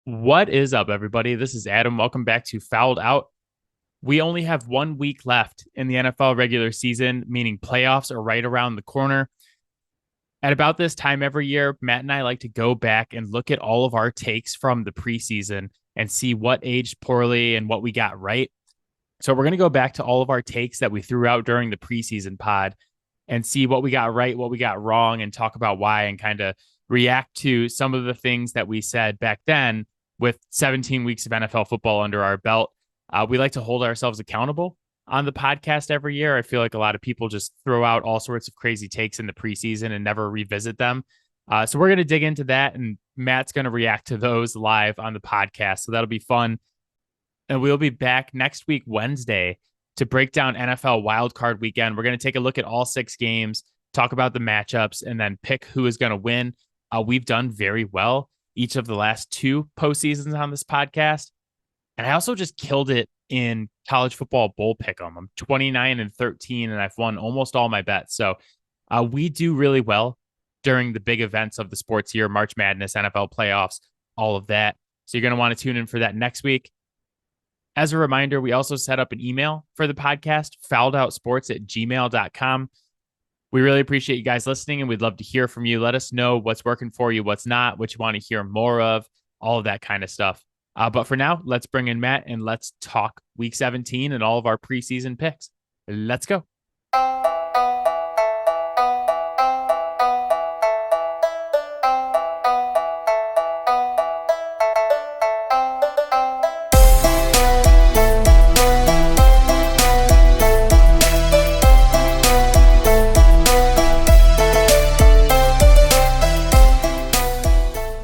What is up, everybody? This is Adam. Welcome back to Fouled Out. We only have 1 week left in the NFL regular season, meaning playoffs are right around the corner. At about this time every year, Matt and I like to go back and look at all of our takes from the preseason and see what aged poorly and what we got right. So we're going to go back to all of our takes that we threw out during the preseason pod and see what we got right, what we got wrong, and talk about why and kind of react to some of the things that we said back then with 17 weeks of NFL football under our belt. We like to hold ourselves accountable on the podcast every year. I feel like a lot of people just throw out all sorts of crazy takes in the preseason and never revisit them. So we're going to dig into that, and Matt's going to react to those live on the podcast. So that'll be fun. And we'll be back next week, Wednesday, to break down NFL wildcard weekend. We're going to take a look at all 6 games, talk about the matchups, and then pick who is going to win. We've done very well each of the last 2 postseasons on this podcast. And I also just killed it in college football bowl pick'em. I'm 29-13, and I've won almost all my bets. So we do really well during the big events of the sports year, March Madness, NFL playoffs, all of that. So you're going to want to tune in for that next week. As a reminder, we also set up an email for the podcast, fouledoutsports@gmail.com. We really appreciate you guys listening, and we'd love to hear from you. Let us know what's working for you, what's not, what you want to hear more of, all of that kind of stuff. But for now, let's bring in Matt and let's talk week 17 and all of our preseason picks. Let's go.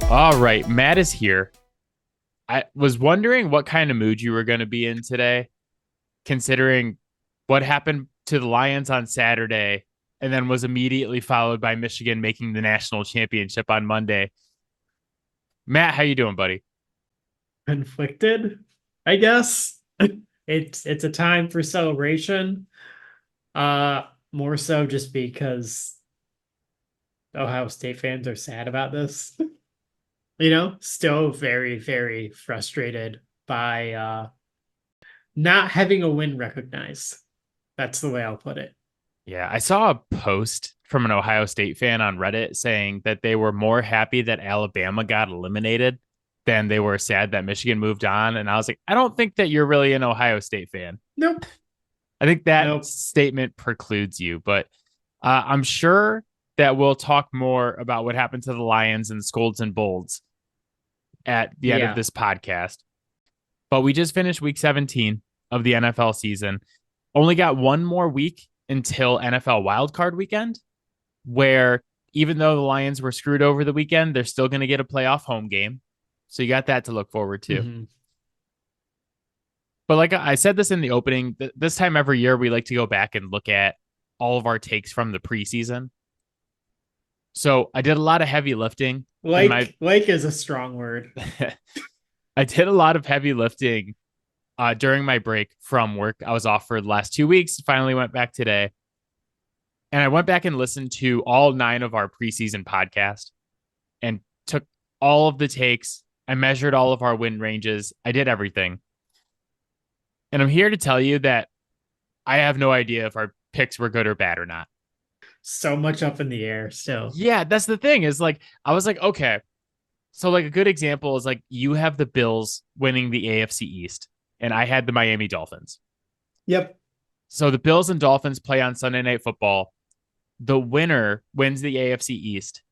All right, Matt is here. I was wondering what kind of mood you were going to be in today, considering what happened to the Lions on Saturday and then was immediately followed by Michigan making the national championship on Monday. Matt, how you doing, buddy? Conflicted, I guess. It's a time for celebration. More so just because Ohio State fans are sad about this. Still very, very frustrated by not having a win recognized. That's the way I'll put it. Yeah, I saw a post from an Ohio State fan on Reddit saying that they were more happy that Alabama got eliminated than they were sad that Michigan moved on. And I was like, I don't think that you're really an Ohio State fan. Nope. I think that Nope. statement precludes you, but I'm sure that we'll talk more about what happened to the Lions and Scolds and Bolds at the end of this podcast. But we just finished week 17 of the NFL season. Only got one more week until NFL wildcard weekend, where even though the Lions were screwed over the weekend, they're still going to get a playoff home game. So you got that to look forward to. Mm-hmm. But like I said this in the opening, this time every year, we like to go back and look at all of our takes from the preseason. So I did a lot of heavy lifting. Like is a strong word. I did a lot of heavy lifting during my break from work. I was off for the last 2 weeks, finally went back today. And I went back and listened to all 9 of our preseason podcasts and took all of the takes. I measured all of our win ranges. I did everything. And I'm here to tell you that I have no idea if our picks were good or bad or not. So much up in the air still. Yeah, that's the thing is like, I was like, okay. So like a good example is like you have the Bills winning the AFC East and I had the Miami Dolphins. Yep. So the Bills and Dolphins play on Sunday Night Football. The winner wins the AFC East.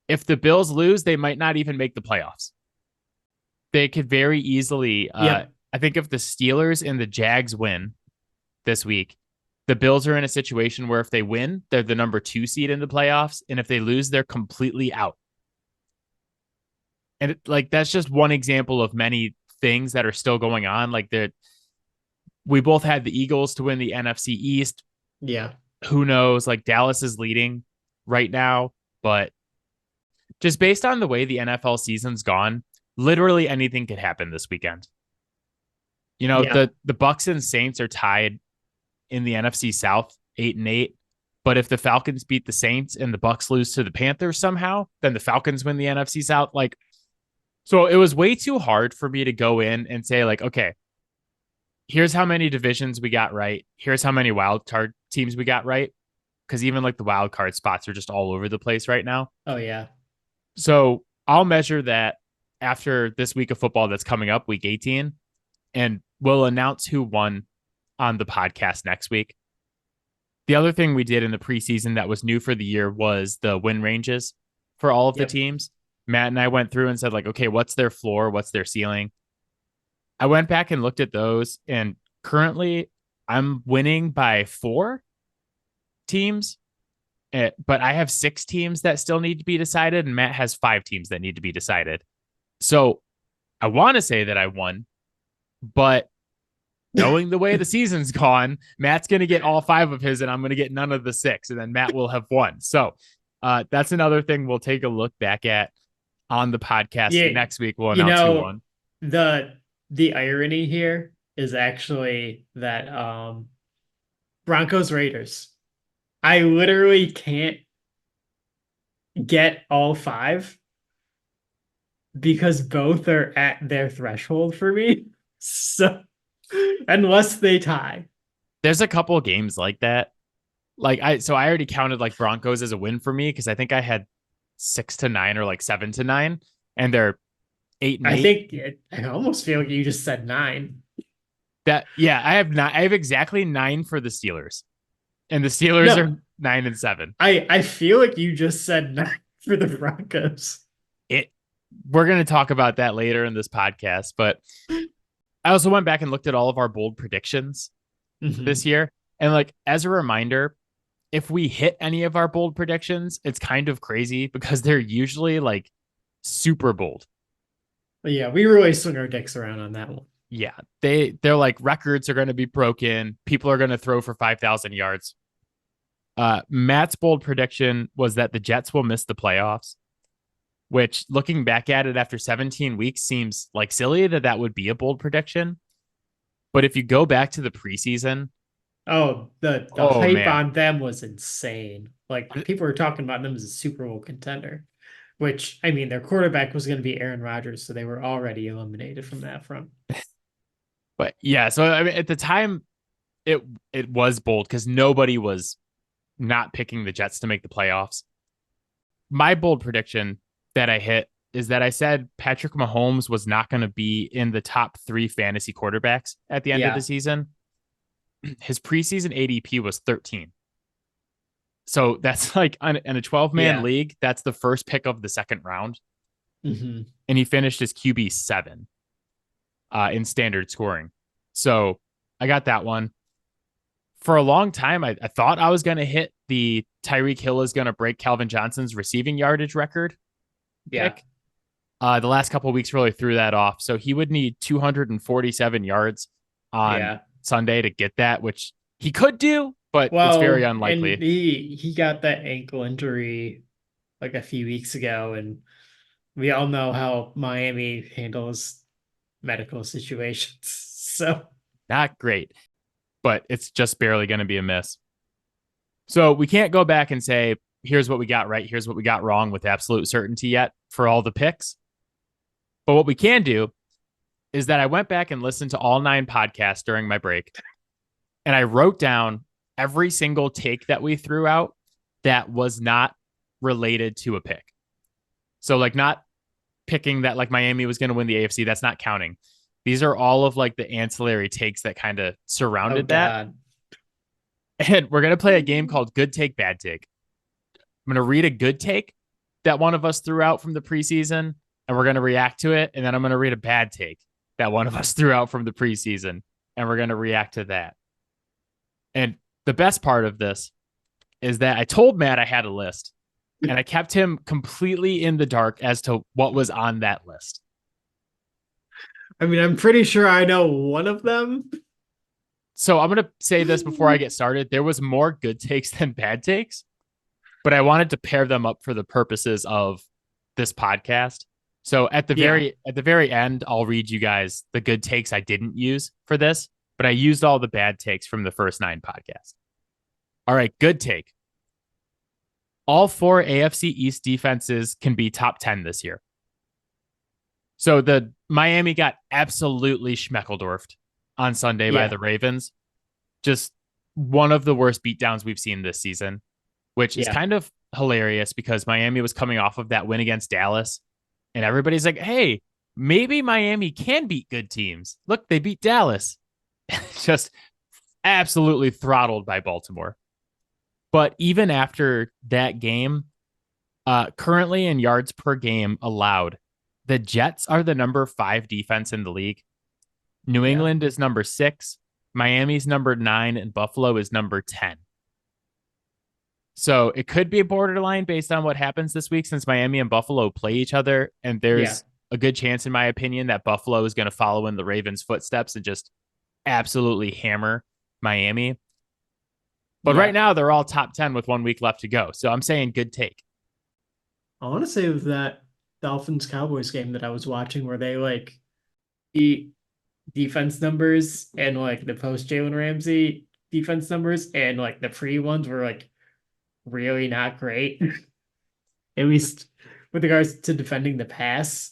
If the Bills lose, they might not even make the playoffs. They could very easily, I think if the Steelers and the Jags win this week, the Bills are in a situation where if they win, they're the number 2 seed in the playoffs. And if they lose, they're completely out. And that's just one example of many things that are still going on. Like we both had the Eagles to win the NFC East. Yeah. Who knows? Like Dallas is leading right now, but just based on the way the NFL season's gone, literally anything could happen this weekend. The Bucks and Saints are tied in the NFC South 8-8. But if the Falcons beat the Saints and the Bucks lose to the Panthers somehow, then the Falcons win the NFC South. Like So it was way too hard for me to go in and say, like, okay, here's how many divisions we got right. Here's how many wild card teams we got right. Because even like the wild card spots are just all over the place right now. Oh yeah. So I'll measure that after this week of football that's coming up, week 18, and we'll announce who won on the podcast next week. The other thing we did in the preseason that was new for the year was the win ranges for all of the Yep. teams. Matt and I went through and said, like, okay, what's their floor? What's their ceiling? I went back and looked at those, and currently I'm winning by 4 teams, but I have 6 teams that still need to be decided, and Matt has 5 teams that need to be decided. So I want to say that I won, but knowing the way the season's gone, Matt's going to get all 5 of his, and I'm going to get none of the 6, and then Matt will have won. So that's another thing we'll take a look back at on the podcast Yeah. next week. We'll You announce who know, won. the irony here is actually that Broncos Raiders. I literally can't get all 5 because both are at their threshold for me. So unless they tie. There's a couple of games like that. So I already counted like Broncos as a win for me because I think I had 6-9 or like 7-9, and they're 8-8. I almost feel like you just said 9. I have exactly 9 for the Steelers, and the Steelers No, are 9-7. I feel like you just said 9 for the Broncos. We're going to talk about that later in this podcast, but I also went back and looked at all of our bold predictions this year. And like, as a reminder, if we hit any of our bold predictions, it's kind of crazy because they're usually like super bold. But yeah, we really swing our dicks around on that one. Yeah, they're like records are going to be broken. People are going to throw for 5,000 yards. Matt's bold prediction was that the Jets will miss the playoffs, which looking back at it after 17 weeks seems like silly that would be a bold prediction. But if you go back to the preseason, The oh hype man, on them was insane. Like people were talking about them as a Super Bowl contender, which I mean their quarterback was going to be Aaron Rodgers, so they were already eliminated from that front. but yeah, so I mean at the time it was bold because nobody was not picking the Jets to make the playoffs. My bold prediction that I hit is that I said Patrick Mahomes was not going to be in the top 3 fantasy quarterbacks at the end of the season. His preseason ADP was 13. So that's like in a 12-man league, that's the first pick of the second round. Mm-hmm. And he finished as QB 7 in standard scoring. So I got that one. For a long time, I thought I was going to hit the Tyreek Hill is going to break Calvin Johnson's receiving yardage record pick. The last couple of weeks really threw that off. So he would need 247 yards on Sunday to get that, which he could do, but it's very unlikely. And he got that ankle injury like a few weeks ago, and we all know how Miami handles medical situations. So not great, but it's just barely going to be a miss. So we can't go back and say, here's what we got right, here's what we got wrong with absolute certainty yet for all the picks. But what we can do is that I went back and listened to all 9 podcasts during my break, and I wrote down every single take that we threw out that was not related to a pick. So like not picking that like Miami was going to win the AFC, that's not counting. These are all of like the ancillary takes that kind of surrounded that. And we're going to play a game called Good Take, Bad Take. I'm going to read a good take that one of us threw out from the preseason, and we're going to react to it. And then I'm going to read a bad take that one of us threw out from the preseason, and we're going to react to that. And the best part of this is that I told Matt I had a list, and I kept him completely in the dark as to what was on that list. I mean, I'm pretty sure I know one of them. So I'm going to say this before I get started. There was more good takes than bad takes, but I wanted to pair them up for the purposes of this podcast. So at the very end, I'll read you guys the good takes I didn't use for this, but I used all the bad takes from the first 9 podcasts. All right, good take. All 4 AFC East defenses can be top 10 this year. So the Miami got absolutely schmeckeldorfed on Sunday by Yeah, the Ravens. Just one of the worst beatdowns we've seen this season, which is yeah. kind of hilarious because Miami was coming off of that win against Dallas. And everybody's like, hey, maybe Miami can beat good teams. Look, they beat Dallas. Just absolutely throttled by Baltimore. But even after that game, currently in yards per game allowed, the Jets are the number 5 defense in the league. New Yeah. England is number 6, Miami's number 9, and Buffalo is number 10. So it could be a borderline based on what happens this week since Miami and Buffalo play each other. And Yeah. there's a good chance, in my opinion, that Buffalo is going to follow in the Ravens' footsteps and just absolutely hammer Miami. But right Yeah. now, they're all top 10 with 1 week left to go. So I'm saying good take. I want to say with that Dolphins Cowboys game that I was watching where they like the defense numbers and like the post Jalen Ramsey defense numbers and like the pre ones were like really not great, at least with regards to defending the pass.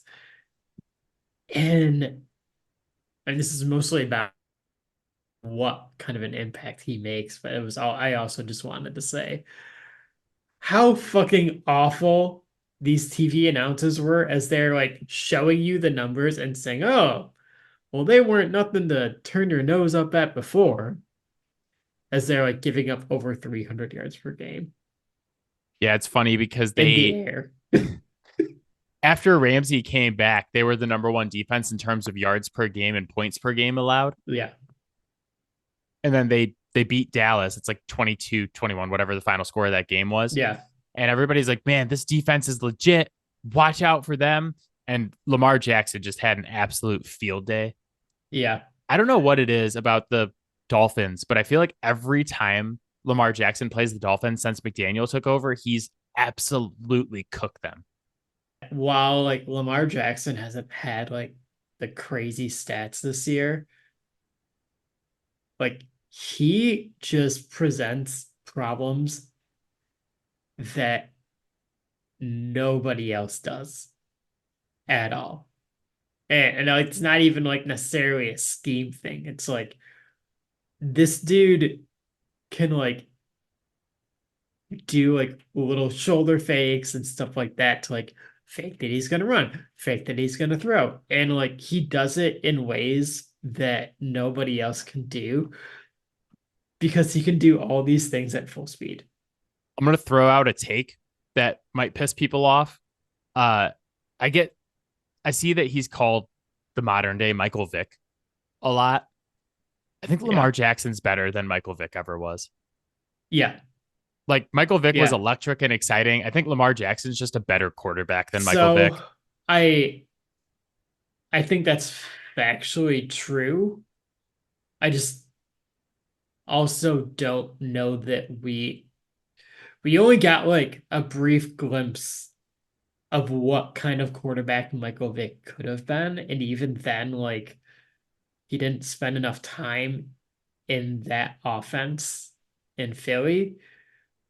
And this is mostly about what kind of an impact he makes, but it was all I also just wanted to say how fucking awful these TV announcers were as they're like showing you the numbers and saying, oh, well, they weren't nothing to turn your nose up at before, as they're like giving up over 300 yards per game Yeah, it's funny because in the air. after Ramsey came back, they were the number 1 defense in terms of yards per game and points per game allowed. Yeah. And then they beat Dallas. It's like 22-21, whatever the final score of that game was. Yeah. And everybody's like, man, this defense is legit. Watch out for them. And Lamar Jackson just had an absolute field day. Yeah. I don't know what it is about the Dolphins, but I feel like every time Lamar Jackson plays the Dolphins since McDaniel took over, he's absolutely cooked them. While like Lamar Jackson hasn't had like the crazy stats this year, like he just presents problems that nobody else does at all. And it's not even like necessarily a scheme thing. It's like this dude can like do like little shoulder fakes and stuff like that to like fake that he's gonna run, fake that he's gonna throw. And like he does it in ways that nobody else can do because he can do all these things at full speed. I'm going to throw out a take that might piss people off. Uh, I get, I see that he's called the modern day Michael Vick a lot. I think Yeah. Lamar Jackson's better than Michael Vick ever was. Yeah. Like Michael Vick was Yeah. electric and exciting. I think Lamar Jackson's just a better quarterback than Michael So Vick. I I think that's factually true. I just also don't know that we only got like a brief glimpse of what kind of quarterback Michael Vick could have been. And even then, like he didn't spend enough time in that offense in Philly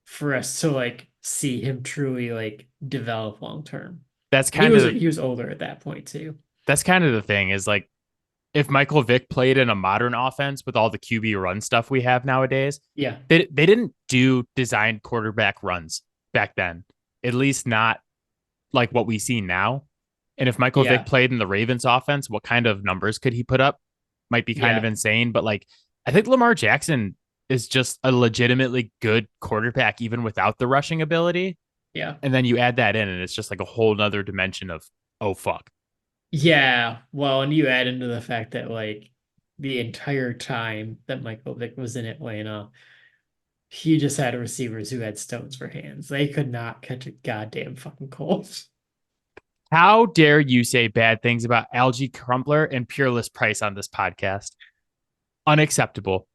for us to like see him truly like develop long term. That's And he kind was of he was older at that point too. that's kind of the thing is like if Michael Vick played in a modern offense with all the QB run stuff we have nowadays, Yeah. they didn't do designed quarterback runs back then. At least not like what we see now. And if Michael Vick Yeah. played in the Ravens offense, what kind of numbers could he put up? Might be kind of Yeah. insane, but like I think Lamar Jackson is just a legitimately good quarterback even without the rushing ability. Yeah. And then you add that in and it's just like a whole nother dimension of oh fuck. Yeah. Well, and you add into the fact that like the entire time that Michael Vick was in Atlanta, he just had receivers who had stones for hands. They could not catch a goddamn fucking cold. How dare you say bad things about Algie Crumpler and Peerless Price on this podcast? Unacceptable.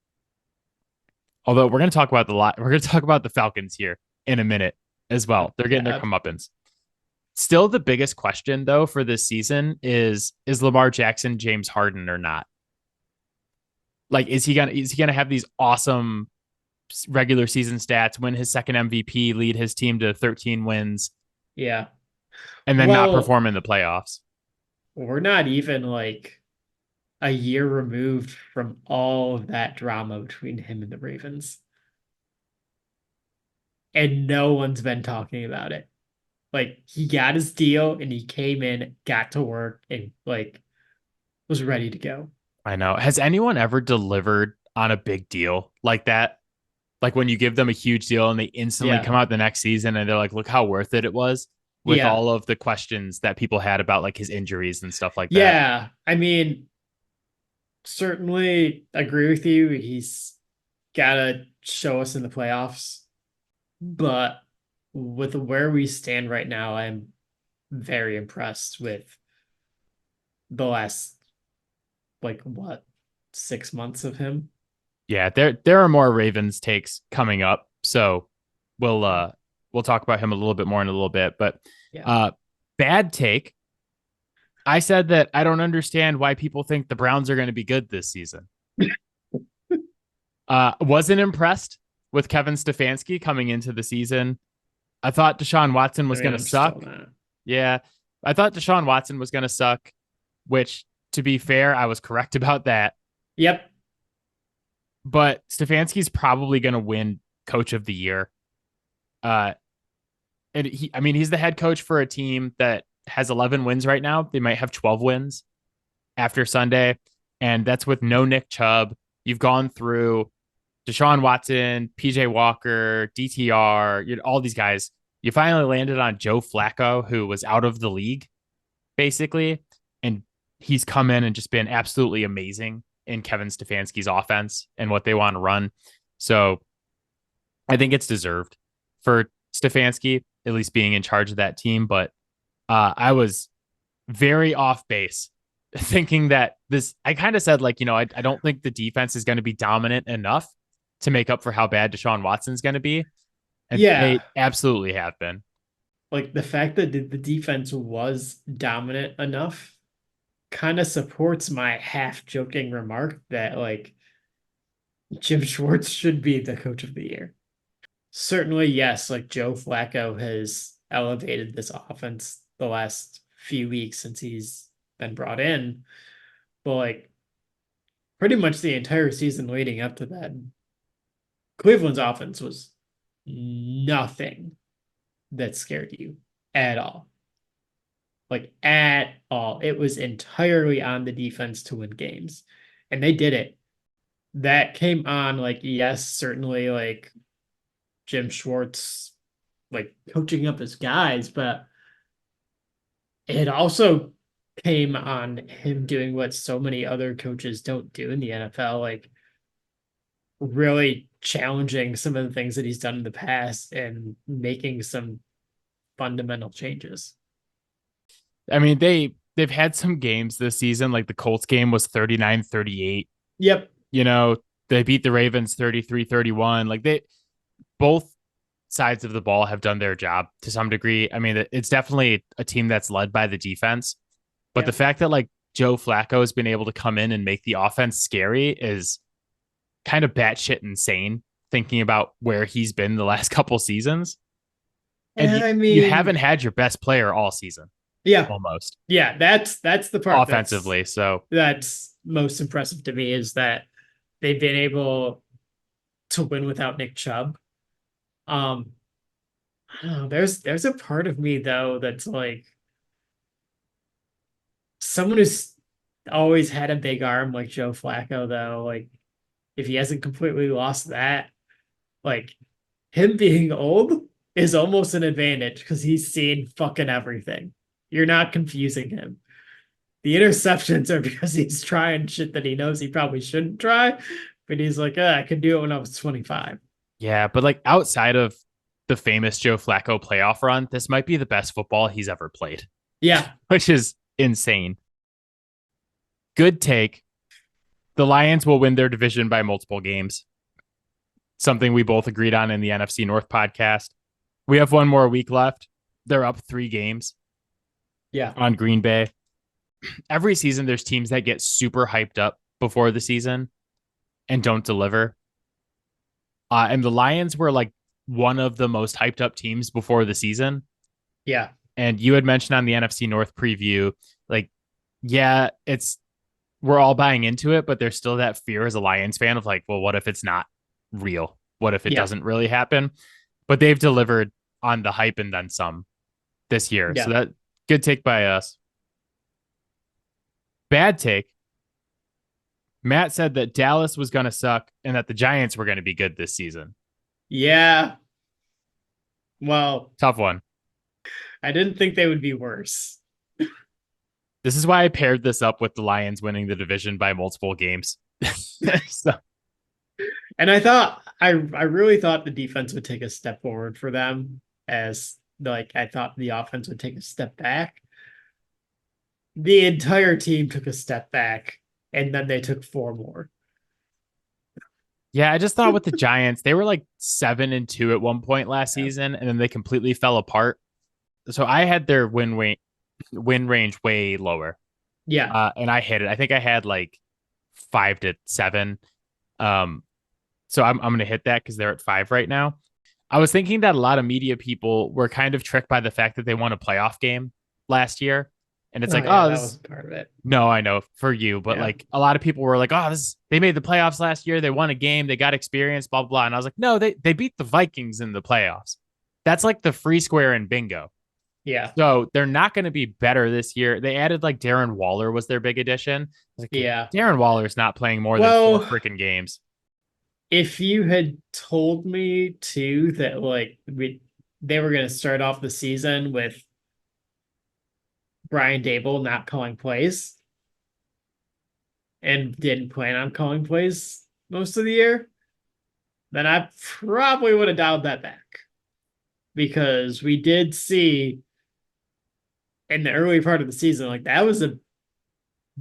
Although we're going to talk about we're going to talk about the Falcons here in a minute as well. They're getting their God. comeuppance. Still, the biggest question though for this season is Lamar Jackson James Harden or not? Like, is he gonna have these awesome regular season stats, win his second MVP, lead his team to 13 wins, Yeah. and then not Well, perform in the playoffs? we're not even like a year removed from all of that drama between him and the Ravens. And no one's been talking about it. Like he got his deal and he came in, got to work, and like was ready to go. I know. Has anyone ever delivered on a big deal like that? Like when you give them a huge deal and they instantly Yeah. come out the next season and they're like, look how worth it was with Yeah. all of the questions that people had about like his injuries and stuff like that. Yeah. I mean, certainly agree with you. He's got to show us in the playoffs. But with where we stand right now, I'm very impressed with the last, like, what, 6 months of him. Yeah, there are more Ravens takes coming up. So we'll Yeah. we'll talk about him a little bit more in a little bit. But Yeah. uh bad take. I said that I don't understand why people think the Browns are going to be good this season. Wasn't impressed with Kevin Stefanski coming into the season. I thought Deshaun Watson I was mean, going to I'm still suck. not. Yeah, I thought Deshaun Watson was going to suck, which, to be fair, I was correct about that. Yep. But Stefanski's probably going to win Coach of the Year. Uh, and I mean, he's the head coach for a team that has 11 wins right now. They might have 12 wins after Sunday, and that's with no Nick Chubb. You've gone through Deshaun Watson, PJ Walker, DTR, all these guys. You finally landed on Joe Flacco, who was out of the league, basically. And he's come in and just been absolutely amazing in Kevin Stefanski's offense and what they want to run. So I think it's deserved for Stefanski, at least being in charge of that team. But I was very off base thinking that I kind of said, like, I don't think the defense is going to be dominant enough to make up for how bad Deshaun Watson's going to be. And Yeah. they absolutely have been. Like the fact that the defense was dominant enough kind of supports my half joking remark that like Jim Schwartz should be the coach of the year. Certainly, yes, like Joe Flacco has elevated this offense the last few weeks since he's been brought in. But like pretty much the entire season leading up to that, Cleveland's offense was nothing that scared you at all. Like at all. It was entirely on the defense to win games. And they did it. That came on, like, yes, certainly like Jim Schwartz like coaching up his guys, but it also came on him doing what so many other coaches don't do in the NFL, like really challenging some of the things that he's done in the past and making some fundamental changes. I mean, they've had some games this season, like the Colts game was 39-38. Yep. They beat the Ravens 33-31. Like both sides of the ball have done their job to some degree. I mean, it's definitely a team that's led by the defense, but the Yep. fact that like Joe Flacco has been able to come in and make the offense scary is kind of batshit insane thinking about where he's been the last couple seasons. And I you mean, haven't had your best player all season yeah. almost Yeah, that's the part offensively. So that's most impressive to me is that they've been able to win without Nick Chubb. Um, I don't know, there's a part of me though that's like someone who's always had a big arm like Joe Flacco though, like if he hasn't completely lost that, like him being old is almost an advantage because he's seen fucking everything. You're not confusing him. The interceptions are because he's trying shit that he knows he probably shouldn't try, but he's like, I could do it when I was 25. yeah, but like outside of the famous Joe Flacco playoff run, this might be the best football he's ever played, Yeah. which is insane. Good take. The Lions will win their division by multiple games. Something we both agreed on in the NFC North podcast. We have one more week left. They're up 3 games Yeah. on Green Bay. Every season, there's teams that get super hyped up before the season and don't deliver. And the Lions were like one of the most hyped up teams before the season. Yeah. And you had mentioned on the NFC North preview, like yeah, we're all buying into it, but there's still that fear as a Lions fan of like, well, what if it's not real? What if it Yeah. doesn't really happen? But they've delivered on the hype and then some this year. So Yeah. that good take by us. Bad take. Matt said that Dallas was going to suck and that the Giants were going to be good this season. Yeah. Well, Tough one. I didn't think they would be worse. This is why I paired this up with the Lions winning the division by multiple games. So, And I really thought the defense would take a step forward for them, as like I thought the offense would take a step back. The entire team took a step back, and then they took four more. yeah, I just thought with the Giants, they were like 7-2 at one point last Yeah. season, and then they completely fell apart. So I had their win range way lower. Yeah. And I hit it. I think I had like 5-7. Um, so I'm gonna hit that because they're at 5 right now. I was thinking that a lot of media people were kind of tricked by the fact that they won a playoff game last year. And it's Oh like, yeah, oh, that this was part of it. no, I know for you, but Yeah. like a lot of people were like, oh, this they made the playoffs last year. They won a game, they got experience, blah, blah, blah. And I was like, no, they beat the Vikings in the playoffs. That's like the free square in bingo. Yeah. So they're not going to be better this year. They added like Darren Waller was their big addition. I was like, Yeah. Darren Waller's not playing more than 4 Well, freaking games. if you had told me too that like they were gonna start off the season with Brian Dable not calling plays and didn't plan on calling plays most of the year, then I probably would have dialed that back. Because we did see in the early part of the season, like that was a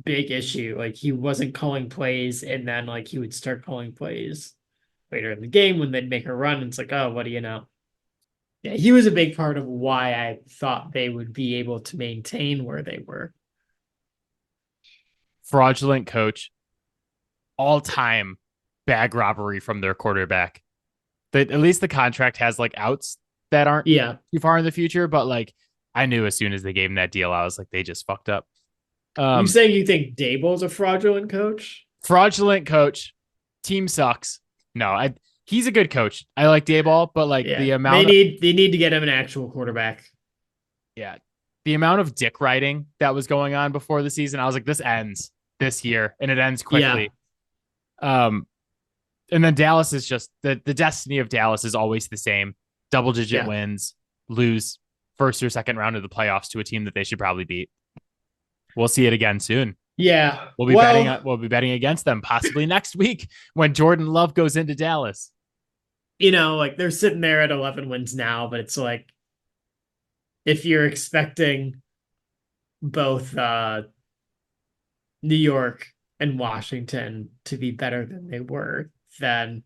big issue. Like he wasn't calling plays, and then like he would start calling plays later in the game when they'd make a run. And it's like, oh, what do you know? Yeah, he was a big part of why I thought they would be able to maintain where they were. Fraudulent coach, all time bag robbery from their quarterback. At least the contract has like outs that aren't Yeah. too far in the future, but like I knew as soon as they gave him that deal, I was like, they just fucked up. You Um, saying you think Dable's a fraudulent coach? Fraudulent coach, team sucks. No, he's a good coach. I like Dayball, but like Yeah. the amount of They need to get him an actual quarterback. yeah, the amount of dick riding that was going on before the season, I was like, this ends this year and it ends Yeah. quickly. Um, and then Dallas is just the destiny of Dallas is always the same. Double digit Yeah. wins, lose first or second round of the playoffs to a team that they should probably beat. We'll see it again soon. Yeah. We'll be betting against them possibly next week when Jordan Love goes into Dallas. Like they're sitting there at 11 wins now, but it's like if you're expecting both New York and Washington to be better than they were, then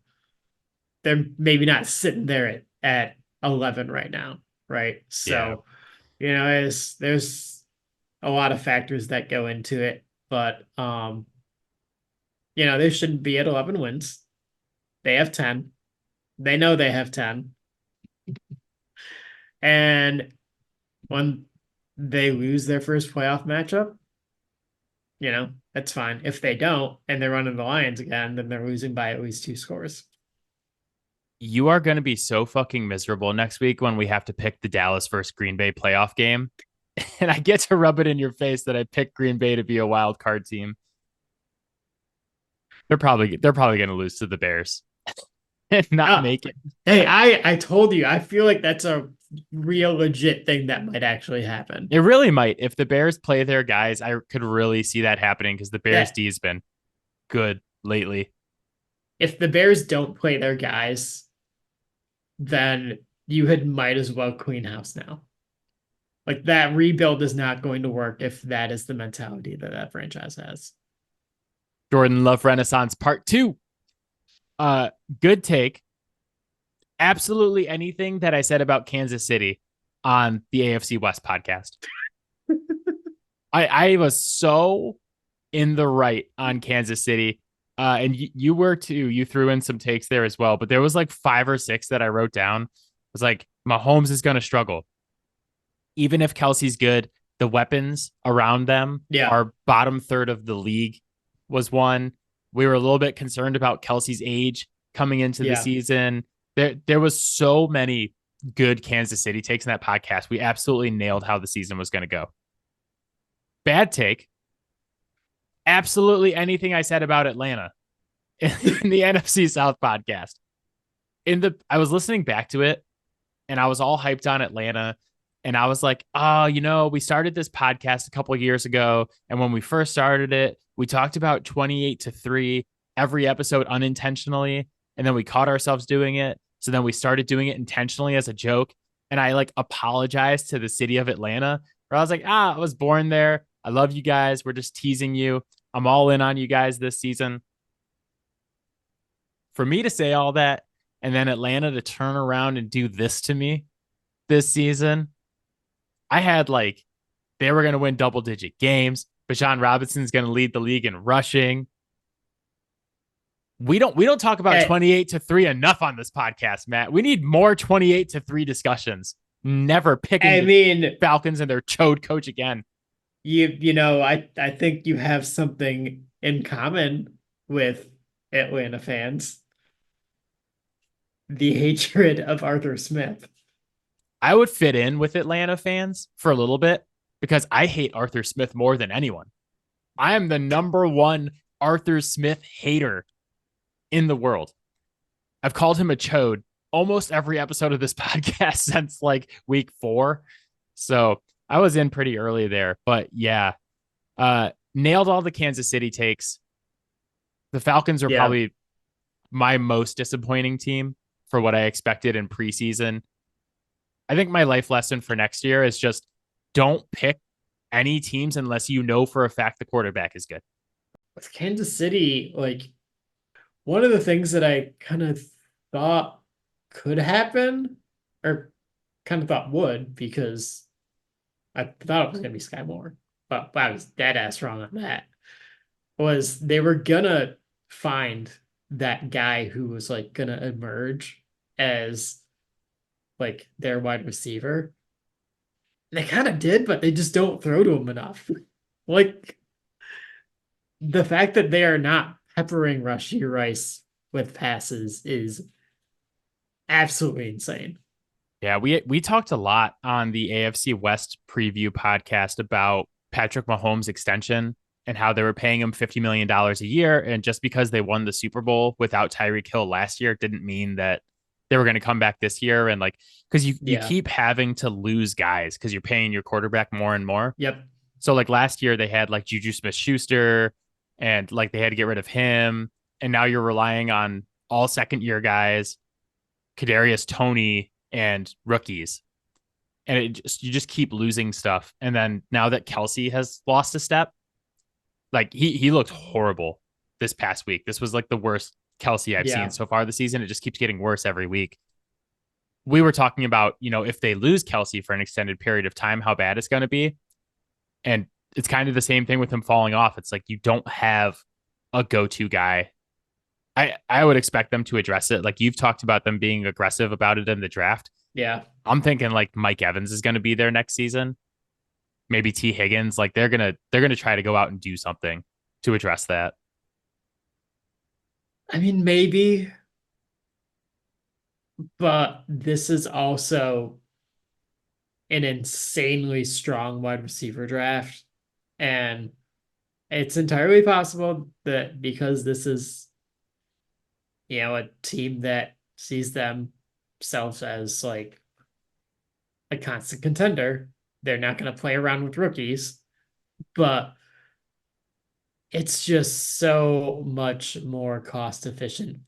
they're maybe not sitting there at 11 right now, right? Yeah. So, there's a lot of factors that go into it, but they shouldn't be at 11 wins. They have 10. They know they have 10. And when they lose their first playoff matchup, that's fine. If they don't and they're running the Lions again, then they're losing by at least 2 scores. You are going to be so fucking miserable next week when we have to pick the Dallas versus Green Bay playoff game. And I get to rub it in your face that I picked Green Bay to be a wild card team. They're probably going to lose to the Bears and not make it. Hey, I told you, I feel like that's a real legit thing that might actually happen. It really might. If the Bears play their guys, I could really see that happening because the Bears D has been good lately. If the Bears don't play their guys, then might as well clean house now. Like that rebuild is not going to work if that is the mentality that franchise has. Jordan Love Renaissance Part 2. Good take. Absolutely anything that I said about Kansas City on the AFC West podcast. I was so in the right on Kansas City. And you were too. You threw in some takes there as well, but there was like 5 or 6 that I wrote down. It was like Mahomes is going to struggle. Even if Kelsey's good, the weapons around them. Yeah. Our bottom third of the league was one. We were a little bit concerned about Kelsey's age coming into the Yeah. season. There was so many good Kansas City takes in that podcast. We absolutely nailed how the season was going to go. Bad take. Absolutely anything I said about Atlanta in the NFC South podcast. I was listening back to it and I was all hyped on Atlanta. And I was like, oh, we started this podcast a couple of years ago. And when we first started it, we talked about 28-3 every episode unintentionally. And then we caught ourselves doing it. So then we started doing it intentionally as a joke. And I like apologized to the city of Atlanta where I was like, I was born there. I love you guys. We're just teasing you. I'm all in on you guys this season. For me to say all that and then Atlanta to turn around and do this to me this season, I had like they were going to win double digit games. Bijan Robinson's going to lead the league in rushing. We don't talk about 28-3 enough on this podcast, Matt. We need more 28-3 discussions. Never picking the Falcons and their chode coach again. I think you have something in common with Atlanta fans. The hatred of Arthur Smith. I would fit in with Atlanta fans for a little bit because I hate Arthur Smith more than anyone. I am the number one Arthur Smith hater in the world. I've called him a chode almost every episode of this podcast since like week 4. So I was in pretty early there, but yeah, nailed all the Kansas City takes. The Falcons are probably my most disappointing team for what I expected in preseason. I think my life lesson for next year is just don't pick any teams unless you know for a fact the quarterback is good. With Kansas City, like one of the things that I kind of thought could happen or kind of thought would, because I thought it was going to be Sky Moore, but I was dead ass wrong on that, was they were going to find that guy who was like going to emerge as like their wide receiver. They kind of did, but they just don't throw to him enough. Like the fact that they are not peppering Rashee Rice with passes is absolutely insane. Yeah, we talked a lot on the AFC West preview podcast about Patrick Mahomes' extension and how they were paying him $50 million a year. And just because they won the Super Bowl without Tyreek Hill last year didn't mean that they were going to come back this year. And like, because you keep having to lose guys because you're paying your quarterback more and more. Yep. So like last year they had like Juju Smith-Schuster and like they had to get rid of him. And now you're relying on all second year guys, Kadarius Toney and rookies. And you just keep losing stuff. And then now that Kelsey has lost a step, like he looked horrible this past week. This was like the worst Kelsey I've seen so far this season. It just keeps getting worse every week. We were talking about, if they lose Kelsey for an extended period of time, how bad it's going to be. And it's kind of the same thing with him falling off. It's like you don't have a go-to guy. I would expect them to address it. Like you've talked about them being aggressive about it in the draft. Yeah. I'm thinking like Mike Evans is going to be there next season. Maybe T. Higgins. Like they're gonna try to go out and do something to address that. I mean, maybe, but this is also an insanely strong wide receiver draft. And it's entirely possible that because this is, a team that sees themselves as like a constant contender, they're not going to play around with rookies. But it's just so much more cost efficient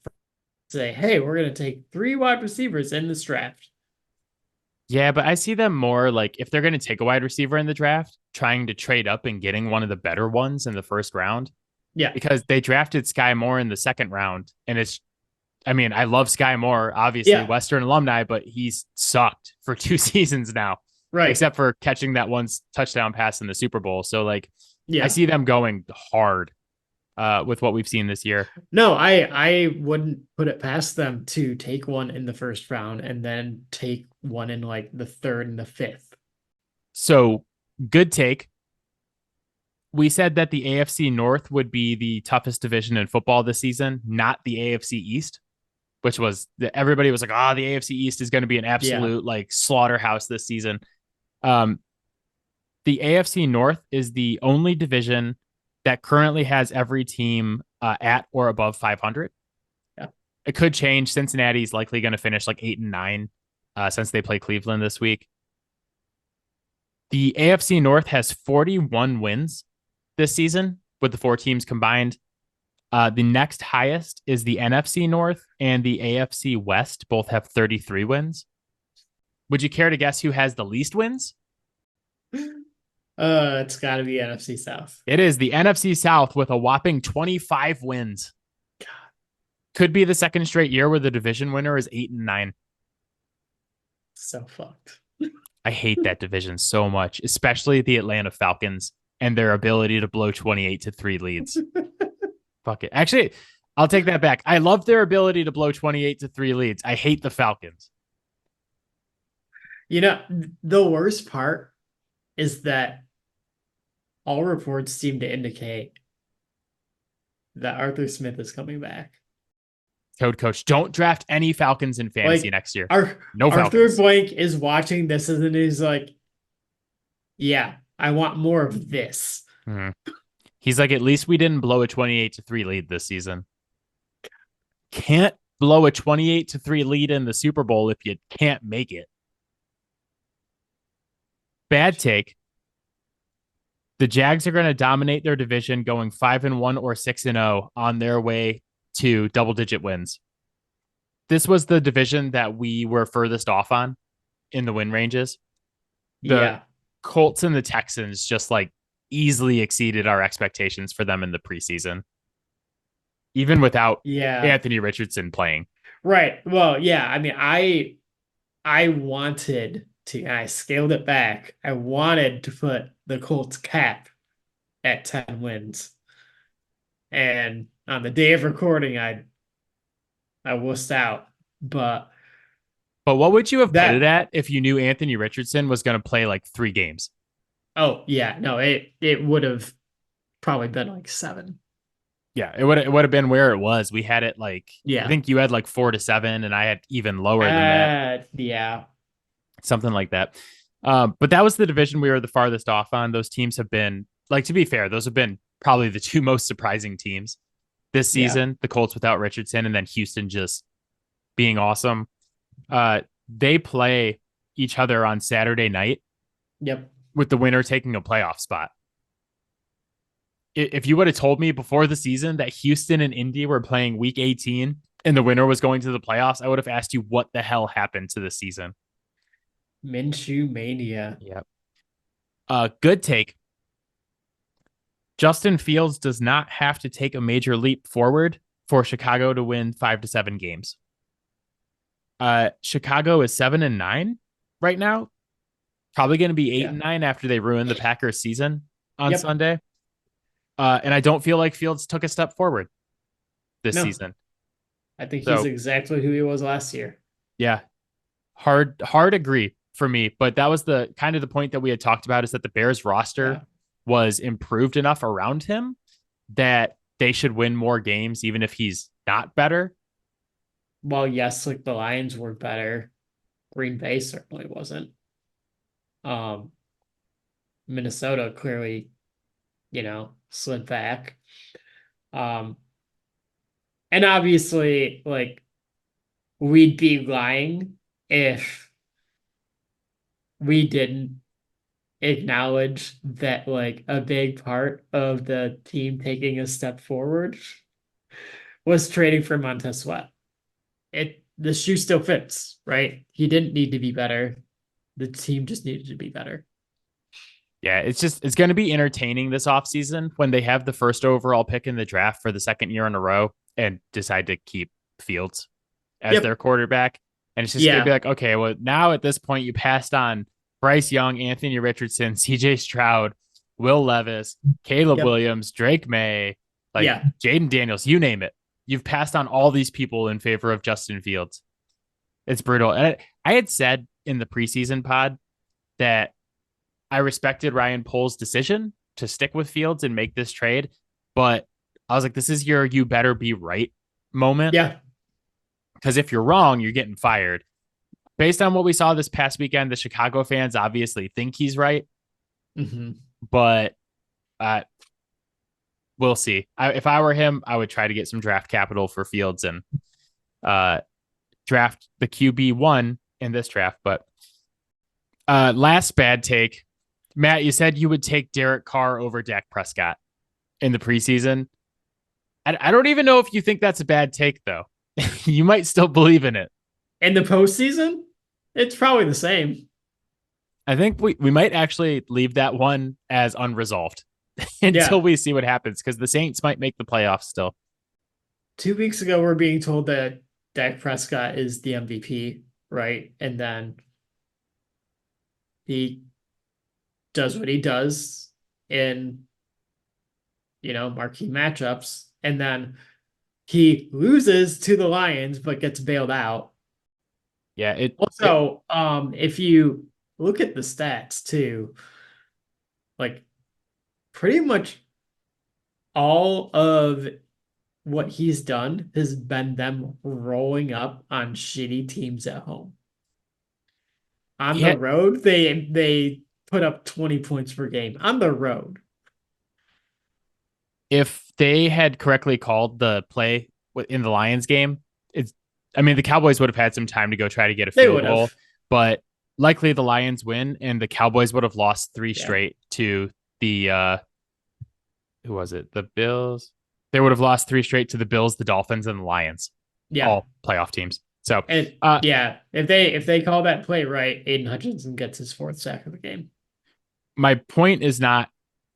to say, hey, we're going to take 3 wide receivers in this draft. Yeah, but I see them more like if they're going to take a wide receiver in the draft, trying to trade up and getting one of the better ones in the first round. Yeah. Because they drafted Sky Moore in the second round. And I love Sky Moore, obviously Western alumni, but he's sucked for 2 seasons now. Right. Except for catching that one touchdown pass in the Super Bowl. So like, I see them going hard with what we've seen this year. No, I wouldn't put it past them to take one in the first round and then take one in like the 3rd and the 5th. So Good take. We said that the AFC North would be the toughest division in football this season, not the AFC East, which was everybody was like, the AFC East is going to be an Yeah. absolute like slaughterhouse this season. Um, the AFC North is the only division that currently has every team at or above 500. Yeah. It could change. Cincinnati's likely going to finish like 8-9 since they play Cleveland this week. The AFC North has 41 wins this season with the four teams combined. The next highest is the NFC North and the AFC West. Both have 33 wins. Would you care to guess who has the least wins? It's got to be NFC South. It is the NFC South with a whopping 25 wins. God. Could be the second straight year where the division winner is 8-9. So fucked. I hate that division so much, especially the Atlanta Falcons and their ability to blow 28-3 leads. Fuck it. Actually, I'll take that back. I love their ability to blow 28-3 leads. I hate the Falcons. You know, the worst part is that all reports seem to indicate that Arthur Smith is coming back. Code coach, don't draft any Falcons in fantasy next year. No Arthur Falcons. Blank is watching this and he's like, yeah, I want more of this. Mm-hmm. He's like, at least we didn't blow a 28-3 lead this season. Can't blow a 28-3 lead in the Super Bowl if you can't make it. Bad take. The Jags are going to dominate their division going 5-1 or 6-0 on their way to double-digit wins. This was the division that we were furthest off on in the win ranges. The Colts and the Texans just like easily exceeded our expectations for them in the preseason, even without Anthony Richardson playing. Right. Well, yeah. I mean, I wanted to, and I scaled it back. I wanted to put the Colts cap at 10 wins. And on the day of recording, I wussed out. But what would you have put it at if you knew Anthony Richardson was going to play like 3 games? Oh, yeah. No, it would have probably been like 7. Yeah, it would have been where it was. We had it like, I think you had like 4-7 and I had even lower than that. Yeah. Something like that. But that was the division we were the farthest off on. Those teams have been, like, to be fair, those have been probably the 2 most surprising teams this season. The Colts without Richardson and then Houston just being awesome. They play each other on Saturday night. Yep. With the winner taking a playoff spot. If you would have told me before the season that Houston and Indy were playing week 18 and the winner was going to the playoffs, I would have asked you what the hell happened to the season. Minshew mania. Yep. Good take. Justin Fields does not have to take a major leap forward for Chicago to win 5-7 games. Chicago is 7-9 right now. Probably going to be 8-9 after they ruin the Packers season on Sunday. And I don't feel like Fields took a step forward this season. I think he's exactly who he was last year. Yeah. Hard agree for me. But that was the kind of the point that we had talked about, is that the Bears roster was improved enough around him that they should win more games, even if he's not better. Well, yes, like the Lions were better. Green Bay certainly wasn't. Minnesota clearly, slid back. And obviously, like, we'd be lying if we didn't acknowledge that, like, a big part of the team taking a step forward was trading for Montez Sweat. The shoe still fits, right? He didn't need to be better. The team just needed to be better. Yeah, it's going to be entertaining this offseason when they have the first overall pick in the draft for the second year in a row and decide to keep Fields as their quarterback. And it's just going to be like, okay, well, now at this point, you passed on Bryce Young, Anthony Richardson, CJ Stroud, Will Levis, Caleb Williams, Drake May, Jaden Daniels, you name it. You've passed on all these people in favor of Justin Fields. It's brutal. And I had said in the preseason pod that I respected Ryan Pohl's decision to stick with Fields and make this trade, but I was like, this is your you better be right moment. Yeah. Because if you're wrong, you're getting fired. Based on what we saw this past weekend, the Chicago fans obviously think he's right, Hmm. but uh, we'll see. If I were him, I would try to get some draft capital for Fields and uh, draft the QB1 in this draft. But last bad take, Matt, you said you would take Derek Carr over Dak Prescott in the preseason. I don't even know if you think that's a bad take, though. You might still believe in it. In the postseason, it's probably the same. I think we might actually leave that one as unresolved until Yeah. we see what happens because the Saints might make the playoffs still. 2 weeks ago, we're being told that Dak Prescott is the MVP, right? And then he does what he does in, marquee matchups. And then he loses to the Lions, but gets bailed out. Yeah, it Also, if you look at the stats too, like pretty much all of what he's done has been them rolling up on shitty teams at home. On the yeah. road, they put up 20 points per game. On the road. If they had correctly called the play in the Lions game, it's. I mean, the Cowboys would have had some time to go try to get a They field would goal, have. but likely the Lions win, and the Cowboys would have lost three Yeah. straight to the who was it? The Bills. They would have lost three straight to the Bills, the Dolphins, and the Lions, Yeah. all playoff teams. So, And uh, yeah, if they call that play right, Aiden Hutchinson gets his fourth sack of the game. my point is not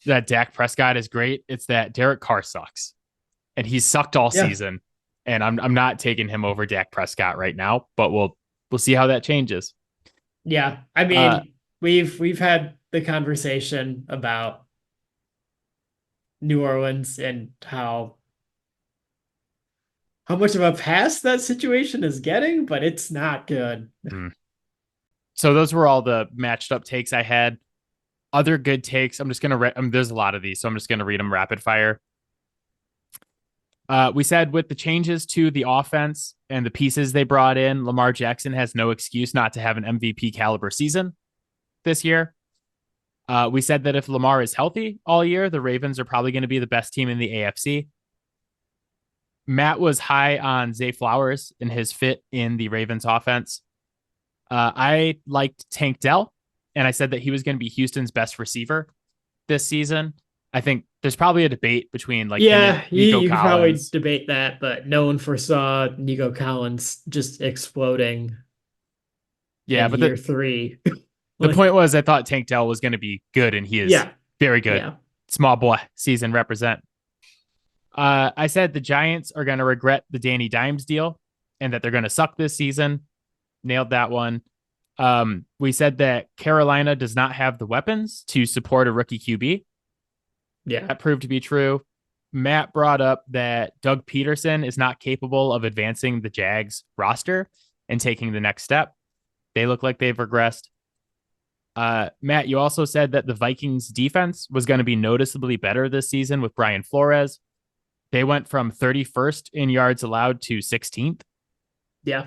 that Dak Prescott is great; it's that Derek Carr sucks, and he's sucked all Yeah. season. And I'm not taking him over Dak Prescott right now, but we'll see how that changes. Yeah. I Uh, mean, we've had the conversation about New Orleans and how much of a pass that situation is getting, but it's not good. hmm. So those were all the matched up takes I had. Other good takes. I'm just gonna there's a lot of these, so I'm just gonna read them rapid fire. We said with the changes to the offense and the pieces they brought in, Lamar Jackson has no excuse not to have an MVP caliber season this year. We said that if Lamar is healthy all year, the Ravens are probably going to be the best team in the AFC. Matt was high on Zay Flowers and his fit in the Ravens offense. I liked Tank Dell, and I said that he was going to be Houston's best receiver this season. I think there's probably a debate between like him and Yeah, Nico you could probably Collins. debate that, but no one foresaw Nico Collins just exploding Yeah, in but year three. the Like, point was I thought Tank Dell was going to be good, and he is yeah, very good. yeah, Small boy season represent. I said the Giants are going to regret the Danny Dimes deal and that they're going to suck this season. Nailed that one. We said that Carolina does not have the weapons to support a rookie QB. yeah, That proved to be true. Matt brought up that Doug Peterson is not capable of advancing the Jags roster and taking the next step. They look like they've regressed. Matt, you also said that the Vikings defense was going to be noticeably better this season with Brian Flores. They went from 31st in yards allowed to 16th. yeah,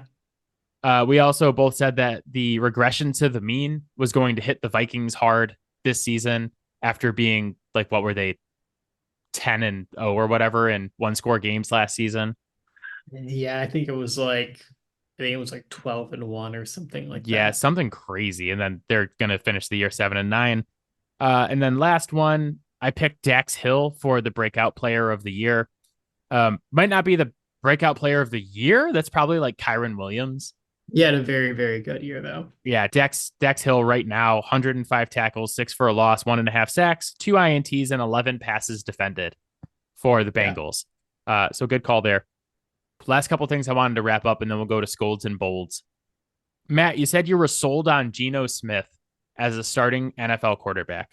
We also both said that the regression to the mean was going to hit the Vikings hard this season after being like, what were they, 10-0 or whatever in one score games last season? yeah. I think it was like 12-1 or something like Yeah, that. something crazy. And then they're going to finish the year 7-9. And then last one, I picked Dax Hill for the breakout player of the year. Might not be the breakout player of the year. That's probably like Kyron Williams. He had a very, very good year though. Yeah, Dax Hill right now, 105 tackles, 6 for a loss, 1.5 sacks, 2 INTs, and 11 passes defended for the Yeah. Bengals. So good call there. Last couple things I wanted to wrap up, and then we'll go to Scolds and Bolds. Matt, you said you were sold on Geno Smith as a starting NFL quarterback.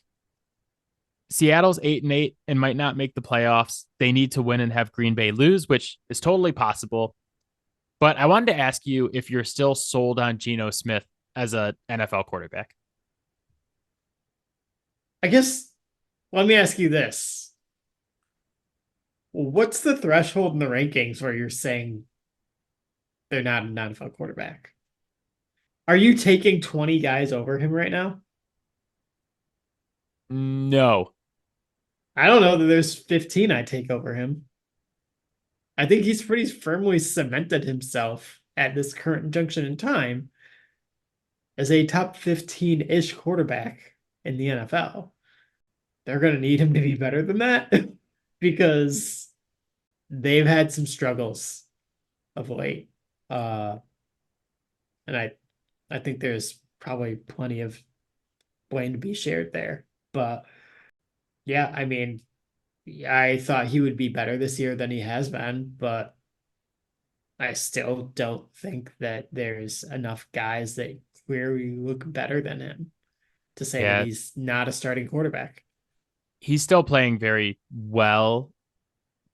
Seattle's 8-8 and might not make the playoffs. They need to win and have Green Bay lose, which is totally possible. But I wanted to ask you if you're still sold on Geno Smith as a NFL quarterback. I guess let me ask you this. What's the threshold in the rankings where you're saying they're not an NFL quarterback? Are you taking 20 guys over him right now? No. I don't know that there's 15 I take over him. I think he's pretty firmly cemented himself at this current junction in time as a top 15-ish quarterback in the NFL. They're going to need him to be better than that because they've had some struggles of late. Uh, and I think there's probably plenty of blame to be shared there. But yeah, I mean, I thought he would be better this year than he has been, but I still don't think that there's enough guys that clearly look better than him to say that Yeah, he's not a starting quarterback. he's still playing very well,